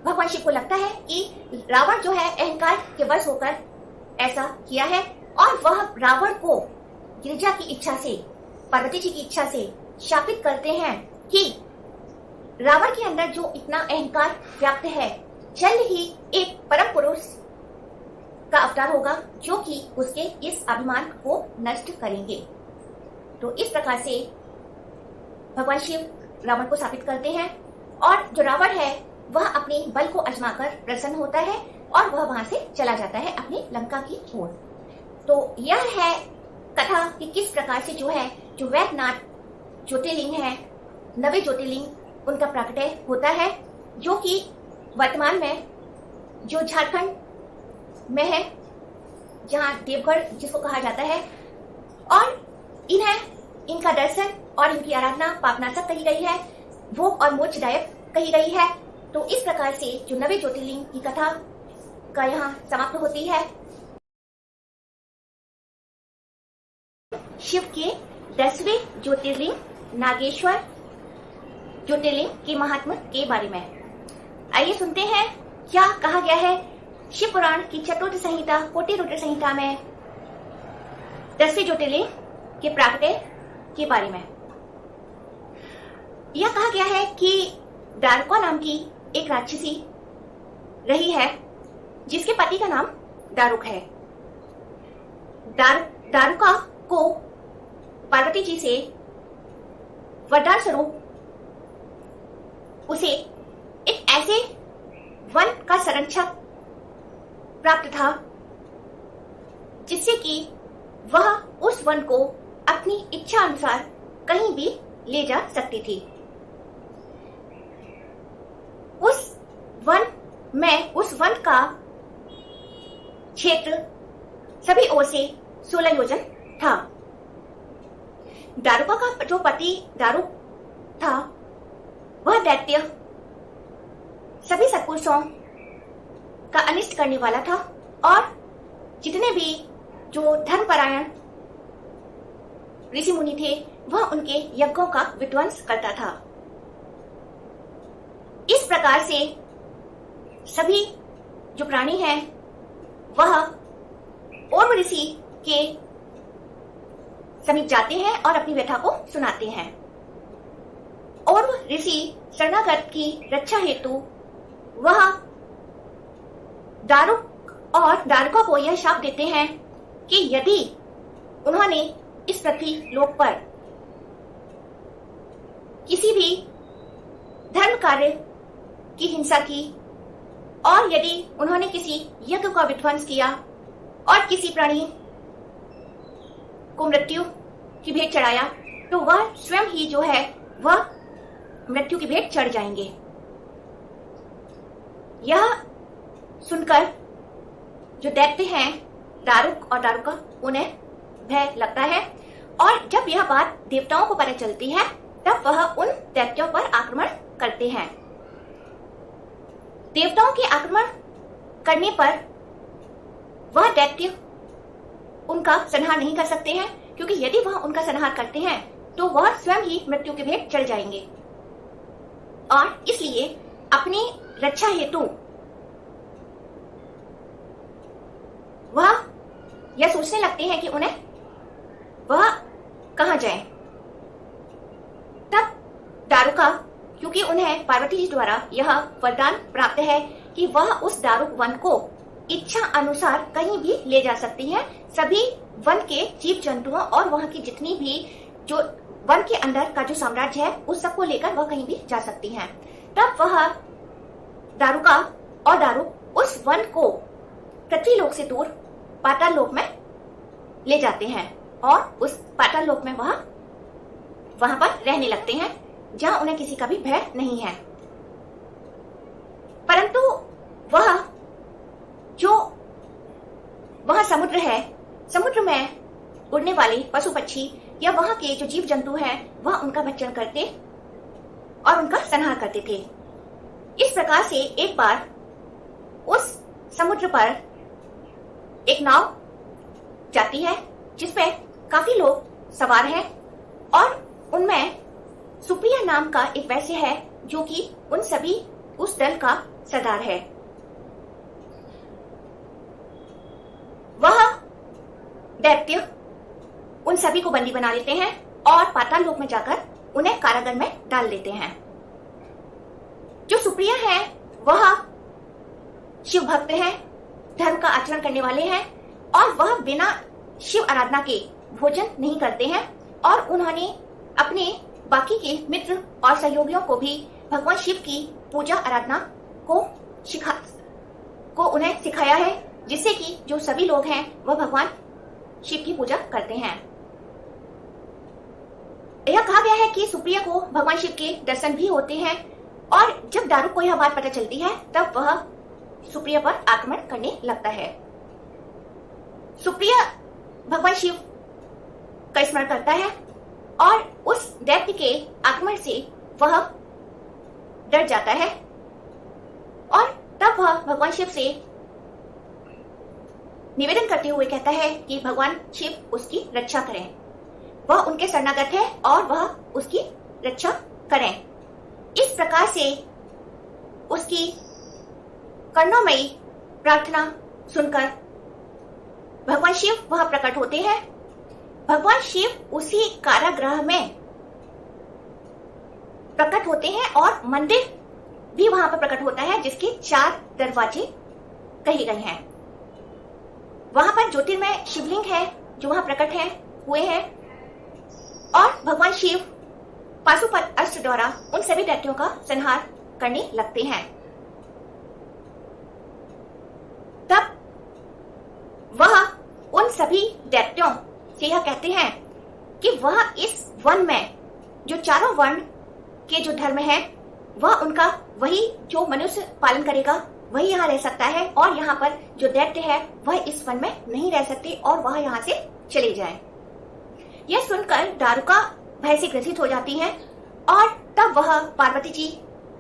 भगवान शिव को लगता है कि रावण जो है अहंकार के वश होकर ऐसा किया है और वह रावण को गिरिजा की इच्छा से, पार्वती जी की इच्छा से शापित करते हैं कि रावण के अंदर जो इतना अहंकार व्याप्त है, जल्द ही एक परम पुरुष का अवतार होगा जो कि उसके इस अभिमान को नष्ट करेंगे। तो इस प्रकार से भगवान शिव रावण को स्थापित करते हैं और जो रावण है वह अपने बल को आजमाकर प्रसन्न होता है और वह वहां से चला जाता है अपनी लंका की ओर। तो यह है कथा कि किस प्रकार से जो वैद्यनाथ ज्योतिर्लिंग है, 90 ज्योतिर्लिंग उनका प्राकट्य होता है, जो कि वर्तमान में जो झारखंड में है, जहां देवगढ़ जिसको कहा जाता है, और इनका दर्शन और इनकी आराधना पापनाशक कही गई है, भोग और मोक्षदायक कही गई है। तो इस प्रकार से जो 90 ज्योतिर्लिंग की कथा का यहाँ समाप्त होती है। शिव के 10वें ज्योतिर्लिंग नागेश्वर ज्योतिर्लिंग के महात्म के बारे में आइए सुनते हैं क्या कहा गया है शिव पुराण की चतुर्थ संहिता कोटि रुद्र संहिता में 10वें ज्योतिर्लिंग के प्राकट्य के बारे में। यह कहा गया है कि दारुका नाम की एक राक्षसी रही है जिसके पति का नाम दारुक है। दारुका को पार्वती जी से वरदान स्वरूप उसे एक ऐसे वन का संरक्षक प्राप्त था जिससे कि वह उस वन को अपनी इच्छा अनुसार कहीं भी ले जा सकती थी। उस वन का क्षेत्र सभी ओर से 16 योजन था। दारुका का जो पति दारुक था वह दैत्य सभी सत्पुरुषों का अनिष्ट करने वाला था और जितने भी जो धर्मपरायण ऋषि मुनि थे वह उनके यज्ञों का विध्वंस करता था। इस प्रकार से सभी जो प्राणी हैं वह ओर्व ऋषि के समीप जाते हैं और अपनी व्यथा को सुनाते हैं। ओर्व ऋषि शरणागत की रक्षा हेतु वह दारुक और दारुका को यह शाप देते हैं कि यदि उन्होंने इस पृथ्वी लोक पर किसी भी धर्म कार्य की हिंसा की और यदि उन्होंने किसी यज्ञ का विध्वंस किया और किसी प्राणी को मृत्यु की भेंट चढ़ाया तो वह स्वयं ही जो है वह मृत्यु की भेंट चढ़ जाएंगे। यह सुनकर जो दैत्य हैं दारुक और दारुका उन्हें भय लगता है और जब यह बात देवताओं को पता चलती है तब वह उन दैत्यों पर आक्रमण करते हैं। देवताओं के आक्रमण करने पर वह दैत्य उनका संहार नहीं कर सकते हैं क्योंकि यदि वह उनका संहार करते हैं तो वह स्वयं ही मृत्यु के भेंट चढ़ जाएंगे और इसलिए अपनी रक्षा हेतु वह यह सोचने लगते हैं कि उन्हें वह कहां जाए। तब दारुका क्योंकि उन्हें पार्वती जी द्वारा यह वरदान प्राप्त है कि वह उस दारुक वन को इच्छा अनुसार कहीं भी ले जा सकती है। सभी वन के जीव जंतुओं और वहां की जितनी भी जो वन के अंदर का जो साम्राज्य है उस सबको लेकर वह कहीं भी जा सकती हैं। तब वह दारुका और दारुक उस वन को पृथ्वी लोक से दूर पाताल लोक में ले जाते हैं और उस पाताल लोक में वह वहां पर रहने लगते हैं जहां उन्हें किसी का भी भय नहीं है। परंतु वह समुद्र है, समुद्र में उड़ने वाले पशु पक्षी या वहां के जो जीव जंतु हैं वह उनका भक्षण करते और उनका संहार करते थे। इस प्रकार से एक बार उस समुद्र पर एक नाव जाती है जिसपे काफी लोग सवार हैं और उनमें सुप्रिया नाम का एक वैश्य है जो कि उन सभी उस दल का सरदार है। वह दैत्य उन सभी को बंदी बना लेते हैं और पाताल लोक में जाकर उन्हें कारागार में डाल देते हैं। जो सुप्रिया है वह शिव भक्त है धर्म का आचरण करने वाले हैं और वह बिना शिव आराधना के भोजन नहीं करते हैं और उन्होंने अपने बाकी के मित्र और सहयोगियों को भी भगवान शिव की पूजा आराधना को उन्हें सिखाया है, जिससे कि जो सभी लोग हैं वह भगवान शिव की पूजा करते हैं। यह कहा गया है कि सुप्रिया को भगवान शिव के दर्शन भी होते हैं और जब दारू को यह बात पता चलती है तब वह सुप्रिया पर आक्रमण करने लगता है। सुप्रिया भगवान शिव का स्मरण करता है और उस दैत्य के आक्रमण से वह डर जाता है और तब वह भगवान शिव से निवेदन करते हुए कहता है कि भगवान शिव उसकी रक्षा करें। वह उनके शरणागत है और वह उसकी रक्षा करें। इस प्रकार से उसकी करुणामयी प्रार्थना सुनकर भगवान शिव वह प्रकट होते हैं। भगवान शिव उसी कारागृह में प्रकट होते हैं और मंदिर भी वहां पर प्रकट होता है, जिसके 4 दरवाजे कहे गए हैं। वहां पर ज्योतिर्मय शिवलिंग है जो वहां प्रकट हुए हैं और भगवान शिव पाशुपत अस्त्र द्वारा उन सभी दैत्यों का संहार करने लगते हैं। तब वह उन सभी दैत्यों से यह कहते हैं कि वह इस वन में जो चारों वर्ण के जो धर्म है वह उनका वही जो मनुष्य पालन करेगा वही यहाँ रह सकता है और यहाँ पर जो दैत्य है वह इस वन में नहीं रह सकते और वह यहाँ से चले जाए। यह सुनकर दारुका भय से ग्रसित हो जाती है और तब वह पार्वती जी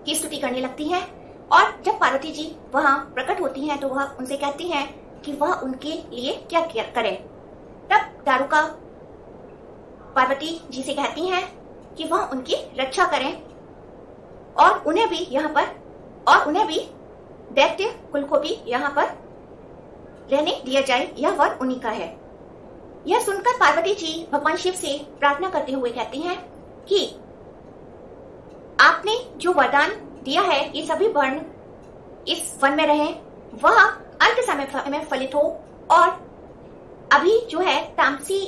की स्तुति करने लगती है और जब पार्वती जी वहां प्रकट होती हैं तो वह उनसे कहती हैं कि वह उनके लिए क्या करे। तब दारुका पार्वती जी से कहती हैं कि वह उनकी रक्षा करें और उन्हें भी दैत्य कुल को भी यहाँ पर रहने दिया जाए, यह वर उन्हीं का है। यह सुनकर पार्वती जी भगवान शिव से प्रार्थना करते हुए कहती हैं कि आपने जो वरदान दिया है ये सभी वर्ण इस वन में रहें, वह अंत समय में फलित हो और अभी जो है तामसी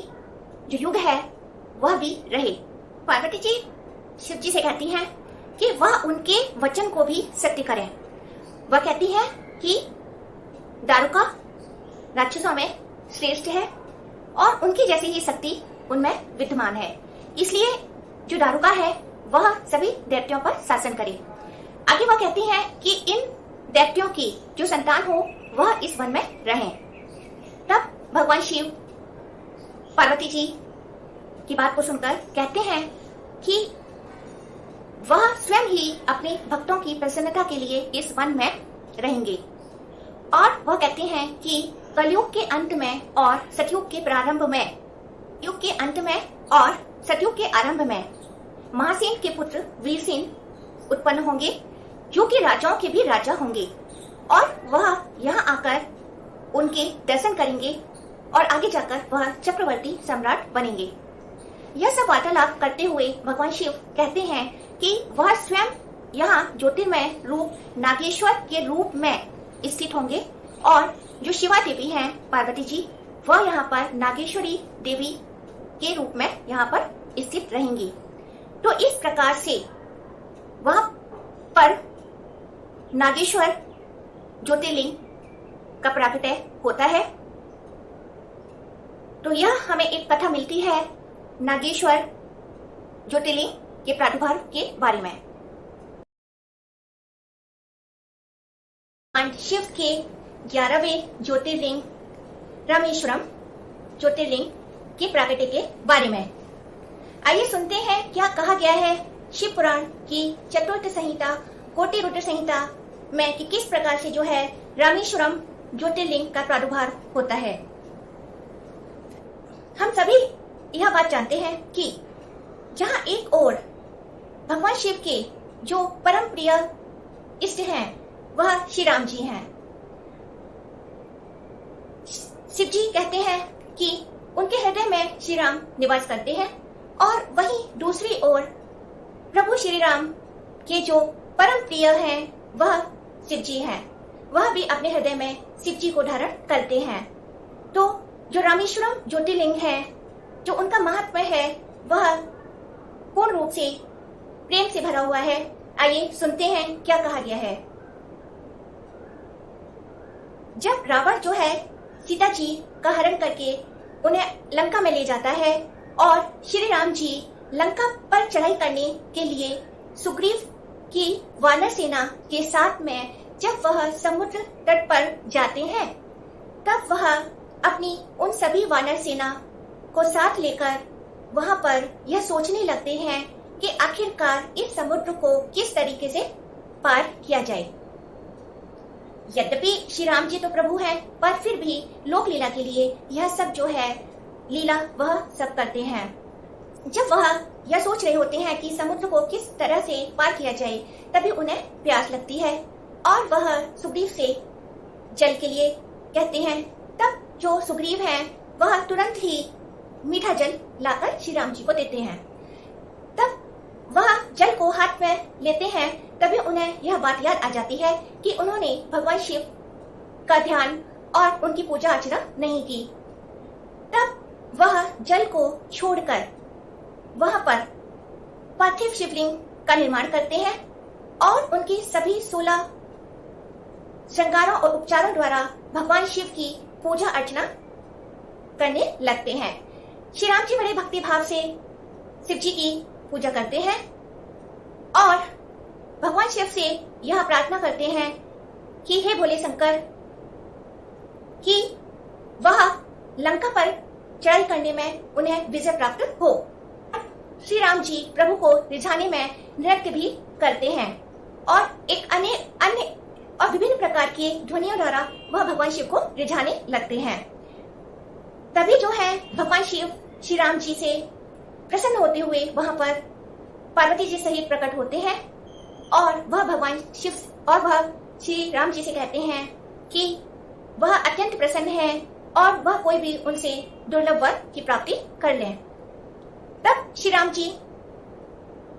जो युग है वह भी रहे। पार्वती जी शिव जी से कहती हैं कि वह उनके वचन को भी सत्य करें। वह कहती है कि दारुका राक्षसों में श्रेष्ठ है और उनकी जैसी ही शक्ति उनमें विद्यमान है, इसलिए जो दारुका है वह सभी दैत्यों पर शासन करे। आगे वह कहती है कि इन दैत्यों की जो संतान हो वह इस वन में रहें। तब भगवान शिव पार्वती जी की बात को सुनकर कहते हैं कि वह स्वयं ही अपने भक्तों की प्रसन्नता के लिए इस वन में रहेंगे और वह कहते हैं कि कलयुग के अंत में और सतयुग के प्रारंभ में, युग के अंत में और सतयुग के आरंभ में महासेन के पुत्र वीरसेन उत्पन्न होंगे जो कि राजाओं के भी राजा होंगे और वह यहाँ आकर उनके दर्शन करेंगे और आगे जाकर वह चक्रवर्ती सम्राट बनेंगे। यह सब वार्तालाप करते हुए भगवान शिव कहते हैं कि वह स्वयं यहाँ ज्योतिर्मय रूप नागेश्वर के रूप में स्थित होंगे और जो शिवा देवी हैं पार्वती जी वह यहाँ पर नागेश्वरी देवी के रूप में यहाँ पर स्थित रहेंगी। तो इस प्रकार से वह पर नागेश्वर ज्योतिर्लिंग का प्राकट्य होता है। तो यह हमें एक कथा मिलती है नागेश्वर ज्योतिर्लिंग के प्रादुर्भाव के बारे में। शिव के 11वें ज्योतिर्लिंग रामेश्वरम ज्योतिर्लिंग के प्राकट्य के बारे में आइए सुनते हैं क्या कहा गया है शिव पुराण की चतुर्थ संहिता कोटि रुद्र संहिता में कि किस प्रकार से जो है रामेश्वरम ज्योतिर्लिंग का प्रादुर्भाव होता है। हम सभी यह बात जानते हैं कि जहाँ एक ओर भगवान शिव के जो परम प्रिय इष्ट हैं वह श्री राम जी हैं। शिव जी कहते हैं कि उनके हृदय में श्री राम निवास करते हैं और वहीं दूसरी ओर प्रभु श्री राम के जो परम प्रिय हैं वह शिव जी हैं। वह भी अपने हृदय में शिव जी को धारण करते हैं। तो जो रामेश्वरम ज्योतिर्लिंग है, जो उनका महत्व है, वह पूर्ण रूप से प्रेम से भरा हुआ है। आइए सुनते हैं क्या कहा गया है। जब रावण जो है सीता जी का हरण करके उन्हें लंका में ले जाता है और श्री राम जी लंका पर चढ़ाई करने के लिए सुग्रीव की वानर सेना के साथ में जब वह समुद्र तट पर जाते हैं, तब वह अपनी उन सभी वानर सेना को साथ लेकर वहां पर यह सोचने लगते हैं कि आखिरकार इस समुद्र को किस तरीके से पार किया जाए। यद्यपि श्री राम जी तो प्रभु हैं, पर फिर भी लोक लीला के लिए यह सब जो है लीला वह सब करते हैं। जब वह यह सोच रहे होते हैं कि समुद्र को किस तरह से पार किया जाए, तभी उन्हें प्यास लगती है और वह सुग्रीव से जल के लिए कहते हैं। तब जो सुग्रीव हैं वह तुरंत ही मीठा जल लाकर श्री राम जी को देते हैं। तब वह जल को हाथ में लेते हैं, तभी उन्हें यह बात याद आ जाती है कि उन्होंने भगवान शिव का ध्यान और उनकी पूजा अर्चना नहीं की। तब वह जल को छोड़कर वहां पर पार्थिव शिवलिंग का निर्माण करते हैं और उनकी सभी 16 श्रृंगारों और उपचारों द्वारा भगवान शिव की पूजा अर्चना करने लगते हैं। श्री राम जी बड़े भक्ति भाव से शिव जी की पूजा करते हैं और भगवान शिव से यह प्रार्थना करते हैं कि हे भोले शंकर, कि वह लंका पर चढ़ाई करने में उन्हें विजय प्राप्त हो। श्री राम जी प्रभु को रिझाने में नृत्य भी करते हैं और एक अन्य और विभिन्न प्रकार के ध्वनियों द्वारा वह भगवान शिव को रिझाने लगते हैं। तभी जो है भगवान शिव श्री राम जी से प्रसन्न होते हुए वहां पर पार्वती जी सहित प्रकट होते हैं और वह भगवान शिव और वह श्री राम जी से कहते हैं कि वह अत्यंत प्रसन्न है और वह कोई भी उनसे दुर्लभ वर की प्राप्ति कर ले। तब श्री राम जी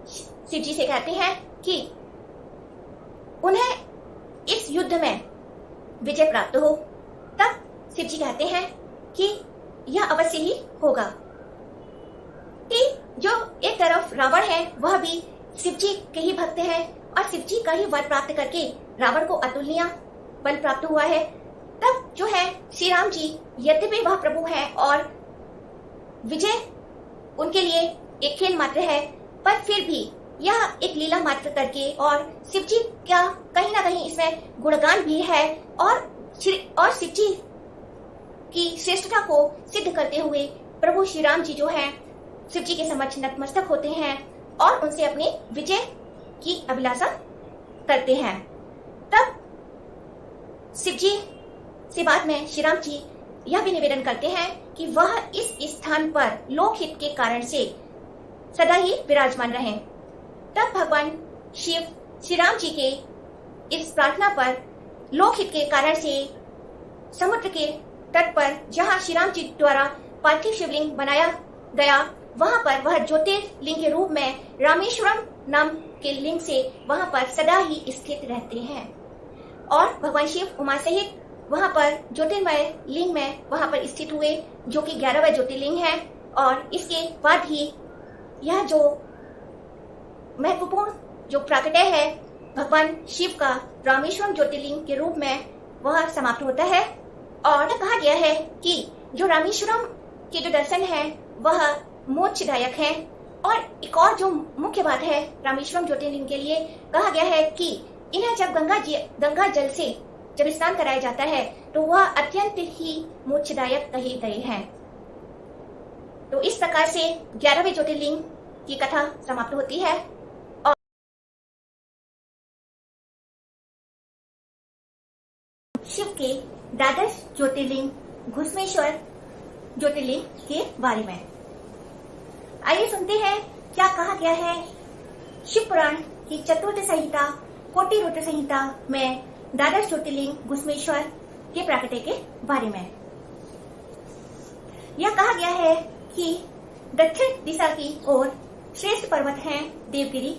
शिव जी से कहते हैं कि उन्हें इस युद्ध में विजय प्राप्त हो। तब शिव जी कहते हैं कि यह अवश्य ही होगा। कि जो एक तरफ रावण है वह भी शिव जी के ही भक्त है और शिव जी का ही वर प्राप्त करके रावण को अतुलनीय बल प्राप्त हुआ है। तब जो है श्री राम जी यद्यपि वह प्रभु है और विजय उनके लिए एक खेल मात्र है, पर फिर भी यह एक लीला मात्र करके और शिव जी का कहीं ना कहीं इसमें गुणगान भी है और शिव जी की श्रेष्ठता को सिद्ध करते हुए प्रभु श्री राम जी जो है शिव जी के समक्ष नतमस्तक होते हैं और उनसे अपनी विजय की अभिलाषा करते हैं। तब शिव जी से बाद में श्री राम जी यह भी निवेदन करते हैं कि वह इस स्थान पर लोकहित के कारण से सदा ही विराजमान रहें। तब भगवान शिव श्री राम जी के इस प्रार्थना पर लोकहित के कारण से समुद्र के तट पर जहां श्री राम जी द्वारा पार्थिव शिवलिंग बनाया गया, वहां पर वह ज्योतिर्लिंग के रूप में रामेश्वरम नाम के लिंग से वहां पर सदा ही स्थित रहते हैं और भगवान शिव उमा सहित वहां पर ज्योतिर्मय लिंग में वहां पर स्थित हुए, जो कि 11वां ज्योतिर्लिंग है। और इसके बाद ही यह जो महत्वपूर्ण जो प्राकट्य है भगवान शिव का रामेश्वरम ज्योतिर्लिंग के रूप में वह समाप्त होता है। और कहा गया है कि जो रामेश्वरम के जो दर्शन है वह मोक्षदायक है। और एक और जो मुख्य बात है रामेश्वरम ज्योतिर्लिंग के लिए, कहा गया है कि इन्हें जब गंगा जल से जब स्नान कराया जाता है तो वह अत्यंत ही मोक्षदायक कहे गए हैं। तो इस प्रकार से 11वें ज्योतिर्लिंग की कथा समाप्त होती है। और शिव के द्वादश ज्योतिर्लिंग घुश्मेश्वर ज्योतिर्लिंग के बारे में आइए सुनते हैं क्या कहा गया है शिव पुराण की चतुर्थ संहिता कोटि रुद्र संहिता में द्वादश ज्योतिर्लिंग घुश्मेश्वर के प्राकट्य के बारे में। यह कहा गया है कि दक्षिण दिशा की ओर श्रेष्ठ पर्वत है देवगिरी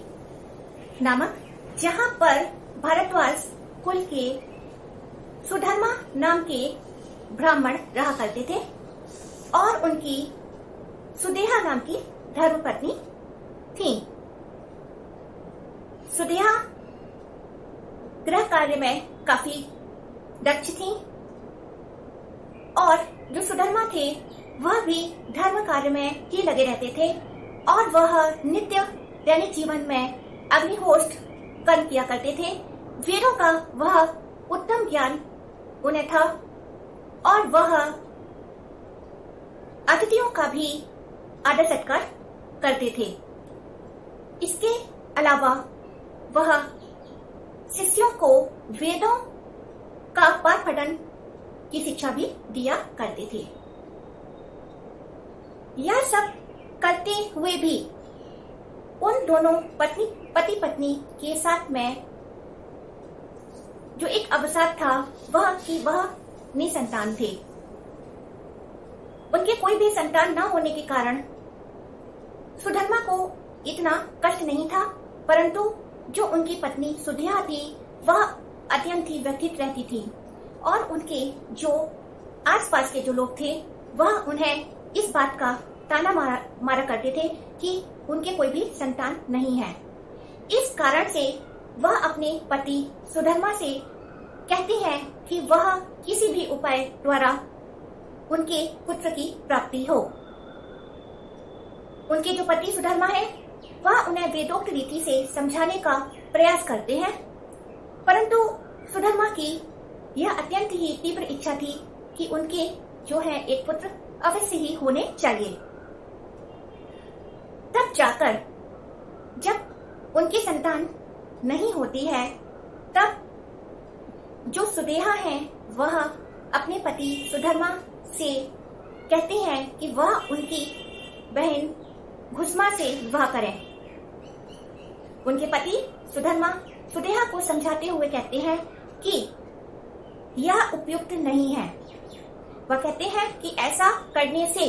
नामक, जहां पर भारद्वाज कुल के सुधर्मा नाम के ब्राह्मण रहा करते थे और उनकी सुदेहा नाम की धर्मपत्नी थी। सुदेहा गृह कार्य में काफी दक्ष थी और जो सुधर्मा थे वह भी धर्म कार्य में ही लगे रहते थे और वह नित्य दैनिक जीवन में अग्निहोत्र कर्म किया करते थे। वेदों का वह उत्तम ज्ञान उन्हें था और वह अतिथियों का भी आदर सत्कार करते थे। इसके अलावा वह शिष्यों को वेदों का पाठ पठन की शिक्षा भी दिया करते थे। यह सब करते हुए भी उन दोनों पति पत्नी के साथ में जो एक अवसाद था वह कि वह निसंतान थे। उनके कोई भी संतान न होने के कारण सुधर्मा को इतना कष्ट नहीं था, परंतु जो उनकी पत्नी सुदेहा थी वह अत्यंत ही व्यथित रहती थी और उनके जो आसपास के जो लोग थे वह उन्हें इस बात का ताना मारा करते थे कि उनके कोई भी संतान नहीं है। इस कारण से वह अपने पति सुधर्मा से कहते हैं कि वह किसी भी उपाय द्वारा उनके पुत्र की प्राप्ति हो। उनके जो पति सुधर्मा है वह उन्हें वेदोक्त रीति से समझाने का प्रयास करते हैं, परंतु सुधर्मा की यह अत्यंत ही तीव्र इच्छा थी कि उनके जो है एक पुत्र अवश्य ही होने चाहिए। तब जाकर जब उनकी संतान नहीं होती है तब जो सुदेहा है वह अपने पति सुधर्मा से कहते हैं कि वह उनकी बहन घुस्मा से विवाह करें। उनके पति सुधर्मा सुदेहा को समझाते हुए कहते हैं कि यह उपयुक्त नहीं है। वह कहते हैं कि ऐसा करने से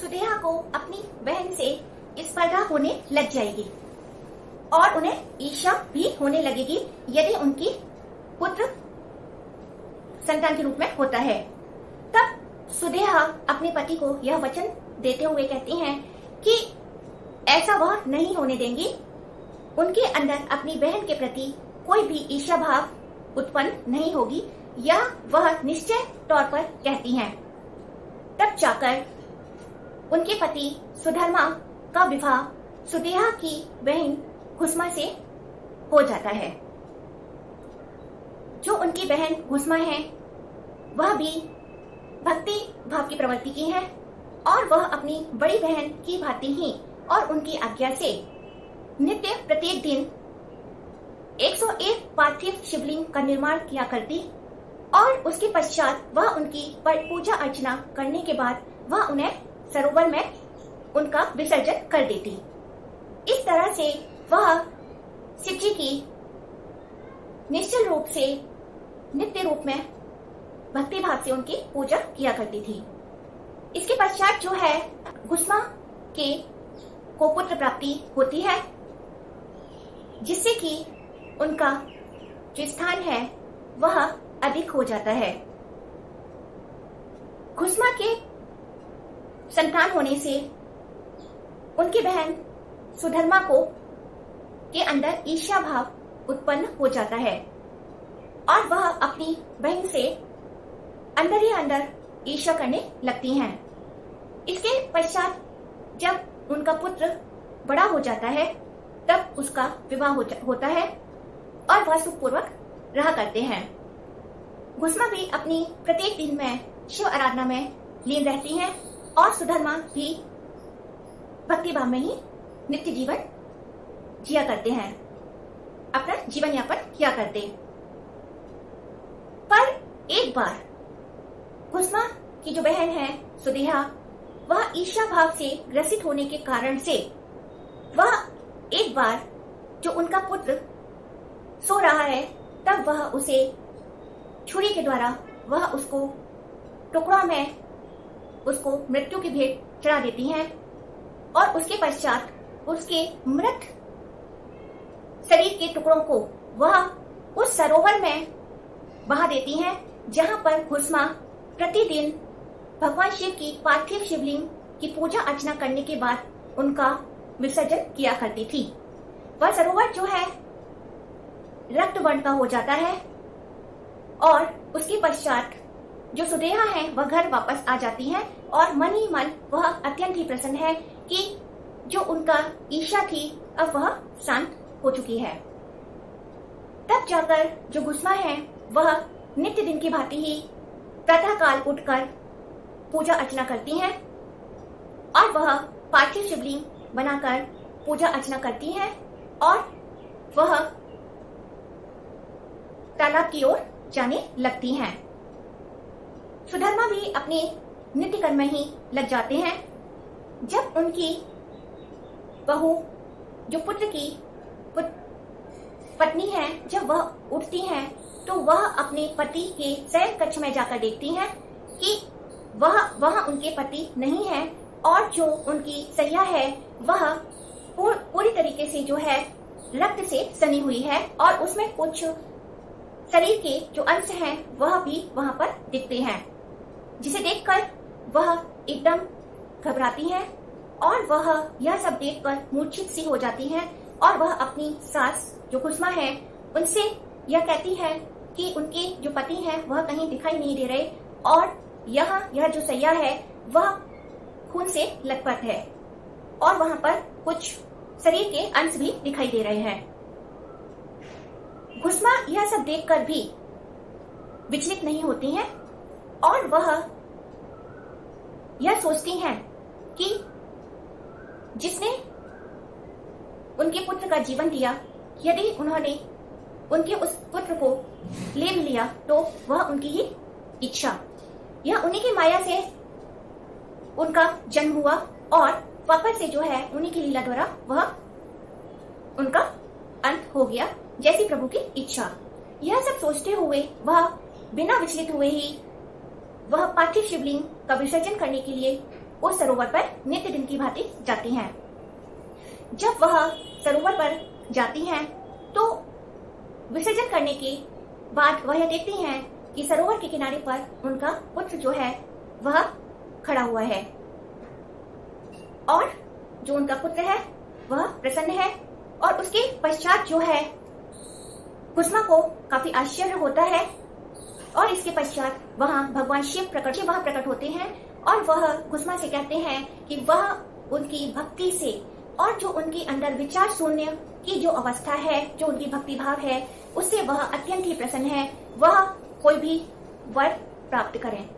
सुदेहा को अपनी बहन से स्पर्धा होने लग जाएगी और उन्हें ईर्ष्या भी होने लगेगी यदि उनकी पुत्र संतान के रूप में होता है। तब सुदेहा अपने पति को यह वचन देते हुए कहती हैं कि ऐसा वह नहीं होने देंगी। उनके अंदर अपनी बहन के प्रति कोई भी ईर्ष्या भाव उत्पन्न नहीं होगी, यह वह निश्चय तौर पर कहती हैं। तब जाकर उनके पति सुधर्मा का विवाह सुदेहा की बहन घुस्मा से हो जाता है। जो उनकी बहन घुस्मा है वह भी भक्ति भाव की प्रवृत्ति की है और वह अपनी बड़ी बहन की भांति ही और उनकी आज्ञा से नित्य प्रत्येक दिन 101 पार्थिव शिवलिंग का निर्माण किया करती और उसके पश्चात वह उनकी पूजा अर्चना करने के बाद वह उन्हें सरोवर में उनका विसर्जन कर देती। इस तरह से वह शिव जी की निश्चल रूप से नित्य रूप में भक्ति भाव से उनकी पूजा किया करती थी। इसके पश्चात जो है घुस्मा के को पुत्र प्राप्ति होती है, जिससे कि उनका जो स्थान है वह अधिक हो जाता है। घुस्मा के संतान होने से उनकी बहन सुधर्मा को के अंदर ईर्ष्या भाव उत्पन्न हो जाता है और वह अपनी बहन से अंदर ही अंदर ईर्ष्या करने लगती हैं। इसके पश्चात जब उनका पुत्र बड़ा हो जाता है तब उसका विवाह होता है और वह सुखपूर्वक रहा करते हैं। घुस्मा भी अपनी प्रत्येक दिन में शिव आराधना में लीन रहती हैं और सुधर्मा भी भक्ति भाव में ही नित्य जीवन जिया करते हैं, अपना जीवन यापन किया करते। पर एक बार घुस्मा की जो बहन है सुदेहा वह ईर्ष्या भाव से ग्रसित होने के कारण से वह एक बार जो उनका पुत्र सो रहा है तब वह उसे छुरी के द्वारा वह उसको टुकड़ा में उसको मृत्यु की भेंट चढ़ा देती हैं और उसके पश्चात उसके मृत शरीर के टुकड़ों को वह उस सरोवर में बहा देती हैं, जहां पर घुस्मा प्रतिदिन भगवान शिव की पार्थिव शिवलिंग की पूजा अर्चना करने के बाद उनका विसर्जन किया करती थी। वह सरोवर जो है रक्त वर्ण का हो जाता है और उसके पश्चात जो सुदेहा है वह घर वापस आ जाती है और मन ही मन वह अत्यंत ही प्रसन्न है कि जो उनका ईर्ष्या थी अब वह शांत हो चुकी है। तब जाकर जो घुस्मा है वह नित्य दिन की भांति ही प्रातः काल उठकर पूजा अर्चना करती हैं और वह पार्थिव शिवलिंग बनाकर पूजा अर्चना करती हैं और वह तालाब की ओर जाने लगती हैं। सुधर्मा भी अपने नित्य कर्म में ही लग जाते हैं। जब उनकी बहू जो पुत्र की पत्नी है, जब वह उठती हैं तो वह अपने पति के शयन कक्ष में जाकर देखती हैं कि वह उनके पति नहीं है और जो उनकी सैया है वह पूरी तरीके से जो है रक्त से सनी हुई है और उसमें कुछ शरीर के जो अंश हैं वह भी वहां पर दिखते हैं, जिसे देखकर वह एकदम घबराती हैं और वह यह सब देखकर मूर्छित सी हो जाती हैं और वह अपनी सास जो घुस्मा है उनसे यह कहती है कि उनके जो पति हैं वह कहीं दिखाई नहीं दे रहे और यह जो सैया है वह खून से लथपथ है और वहां पर कुछ शरीर के अंश भी दिखाई दे रहे हैं। घुस्मा यह सब देखकर भी विचलित नहीं होती हैं और वह यह सोचती हैं कि जिसने उनके पुत्र का जीवन दिया, यदि उन्होंने उनके उस पुत्र को ले भी लिया तो वह उनकी ही इच्छा, यह उन्हीं की माया से उनका जन्म हुआ और वापस से जो है उन्हीं की लीला द्वारा वह उनका अंत हो गया, जैसी प्रभु की इच्छा। यह सब सोचते हुए वह बिना विचलित हुए ही वह पार्थिव शिवलिंग का विसर्जन करने के लिए उस सरोवर पर नित्य दिन की भांति जाती हैं। जब वह सरोवर पर जाती हैं तो विसर्जन करने के बाद वह देखती हैं कि सरोवर के किनारे पर उनका पुत्र जो है वह खड़ा हुआ है और जो उनका पुत्र है वह प्रसन्न है और उसके पश्चात जो है घुस्मा को काफी आश्चर्य होता है और इसके पश्चात वहां भगवान शिव प्रकट होते हैं और वह घुस्मा से कहते हैं कि वह उनकी भक्ति से और जो उनके अंदर विचार शून्य की जो अवस्था है, जो उनकी भक्ति भाव है, उससे वह अत्यंत ही प्रसन्न है, वह कोई भी वर प्राप्त करें।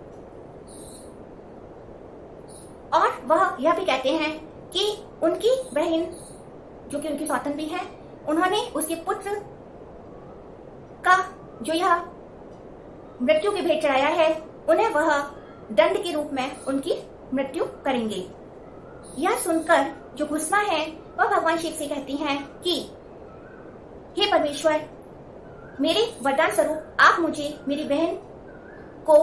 और वह यह भी कहते हैं कि उनकी बहन जो कि उनकी सौतन भी है, उन्होंने उसके पुत्र का जो यह मृत्यु की भेंट चढ़ाया है, उन्हें वह दंड के रूप में उनकी मृत्यु करेंगे। यह सुनकर जो घुस्मा है वह भगवान शिव से कहती हैं कि हे परमेश्वर, मेरे वरदान स्वरूप आप मुझे मेरी बहन को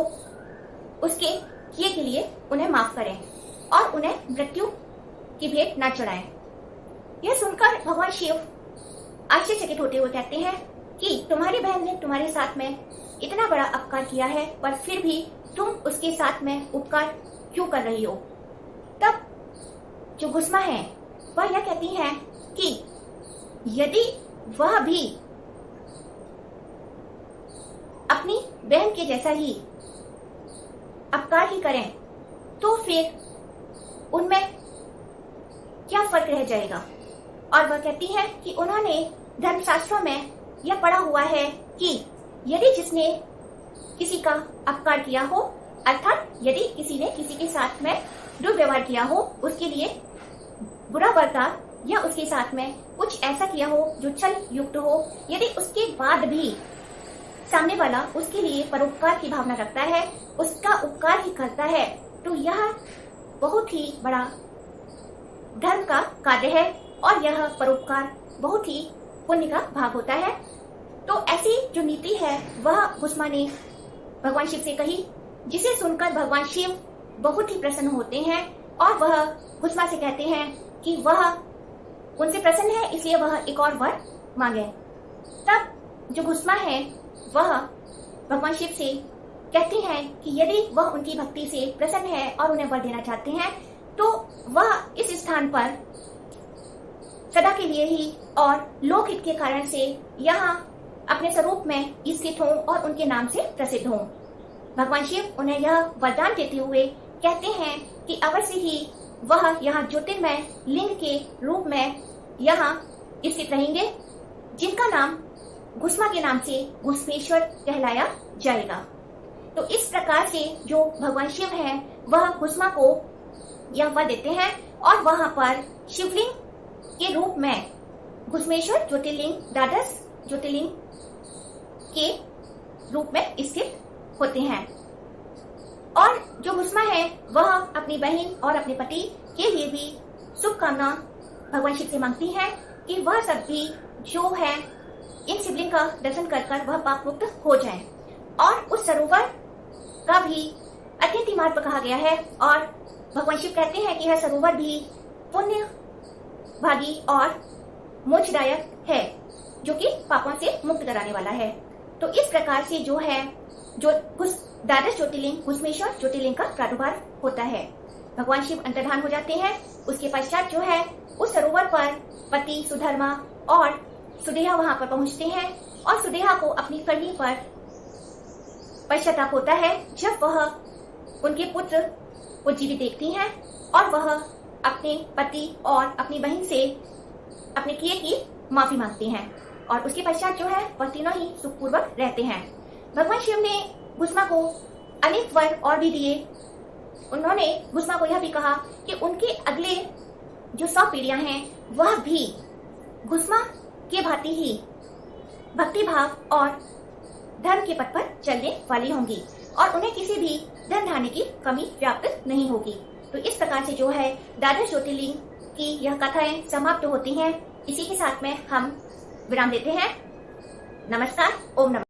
उसके किए के लिए उन्हें माफ करें और उन्हें मृत्यु की भेंट न चढ़ाएं। यह सुनकर भगवान शिव आश्चर्यचकित होते हुए कहते हैं कि तुम्हारी बहन ने तुम्हारे साथ में इतना बड़ा अपकार किया है, पर फिर भी तुम उसके साथ में उपकार क्यों कर रही हो। तब जो घुस्मा है वह यह कहती है कि यदि वह भी अपनी बहन के जैसा ही अपकार ही करें तो फिर उनमें क्या फर्क रह जाएगा। और वह कहती है कि उन्होंने धर्मशास्त्रों में यह पढ़ा हुआ है कि यदि जिसने किसी का अपकार किया हो, अर्थात यदि किसी ने किसी के साथ में दुर्व्यवहार किया हो, उसके लिए बुरा बर्ताव या उसके साथ में कुछ ऐसा किया हो जो छल युक्त हो, यदि उसके बाद भी सामने वाला उसके लिए परोपकार की भावना रखता है, उसका उपकार ही करता है, तो यह बहुत ही बड़ा धर्म का कार्य है और यह परोपकार बहुत ही पुण्य का भाग होता है। तो ऐसी जो नीति है वह घुस्मा ने भगवान शिव से कही, जिसे सुनकर भगवान शिव बहुत ही प्रसन्न होते हैं और वह घुस्मा से कहते हैं कि वह उनसे प्रसन्न है, इसलिए वह एक और वर मांगे। तब जो घुस्मा है वह भगवान शिव से कहते हैं कि यदि वह उनकी भक्ति से प्रसन्न है और उन्हें वर देना चाहते हैं तो वह इस स्थान पर सदा के लिए ही और लोकहित के कारण से यहाँ अपने स्वरूप में स्थित हों और उनके नाम से प्रसिद्ध हों। भगवान शिव उन्हें यह वरदान देते हुए कहते हैं कि अवश्य ही वह यहाँ ज्योतिर्मय लिंग के रूप में यहाँ स्थित रहेंगे, जिनका नाम घुस्मा के नाम से घुस्मेश्वर कहलाया जाएगा। तो इस प्रकार से जो भगवान शिव है वह घुस्मा को यह वर देते हैं और वहां पर शिवलिंग के रूप में घुस्मेश्वर ज्योतिर्लिंग, द्वादश ज्योतिर्लिंग के रूप में स्थित होते हैं। और जो घुस्मा है वह अपनी बहन और अपने पति के लिए भी शुभकामना भगवान शिव से मांगती है कि वह सब भी जो है इन शिवलिंग का दर्शन कर कर वह पाप मुक्त हो जाएं। और उस सरोवर का भी अत्यंत महत्व कहा गया है और भगवान शिव कहते हैं कि यह सरोवर भी पुण्य भागी और मोक्षदायक है, जो कि पापों से मुक्त कराने वाला है। तो इस प्रकार से जो है जो द्वादश ज्योतिर्लिंग घुस्मेश्वर ज्योतिर्लिंग का प्रादुर्भाव होता है। भगवान शिव अंतर्धान हो जाते हैं। उसके पश्चात जो है उस सरोवर पर पति सुधर्मा और सुदेहा वहां पर पहुंचते हैं और सुदेहा को अपनी करनी पर पश्चाताप होता है जब वह उनके पुत्र को जीवित देखती हैं और वह अपने पति और अपनी बहन से अपने किए की माफी मांगती हैं और उसके पश्चात जो है वह तीनों ही सुखपूर्वक रहते हैं। भगवान शिव ने घुस्मा को अनेक वर और भी दिए। उन्होंने घुस्मा को यह भी कहा कि उनके अगले जो 100 पीढ़ियां हैं वह भी घुस्मा के भांति ही भक्ति भाव और धर्म के पथ पर चलने वाली होंगी और उन्हें किसी भी धन धान्य की कमी व्याप्त नहीं होगी। तो इस प्रकार से जो है द्वादश ज्योतिर्लिंग की यह कथाएं समाप्त होती हैं। इसी के साथ में हम विराम देते हैं। नमस्कार। ओम नमः।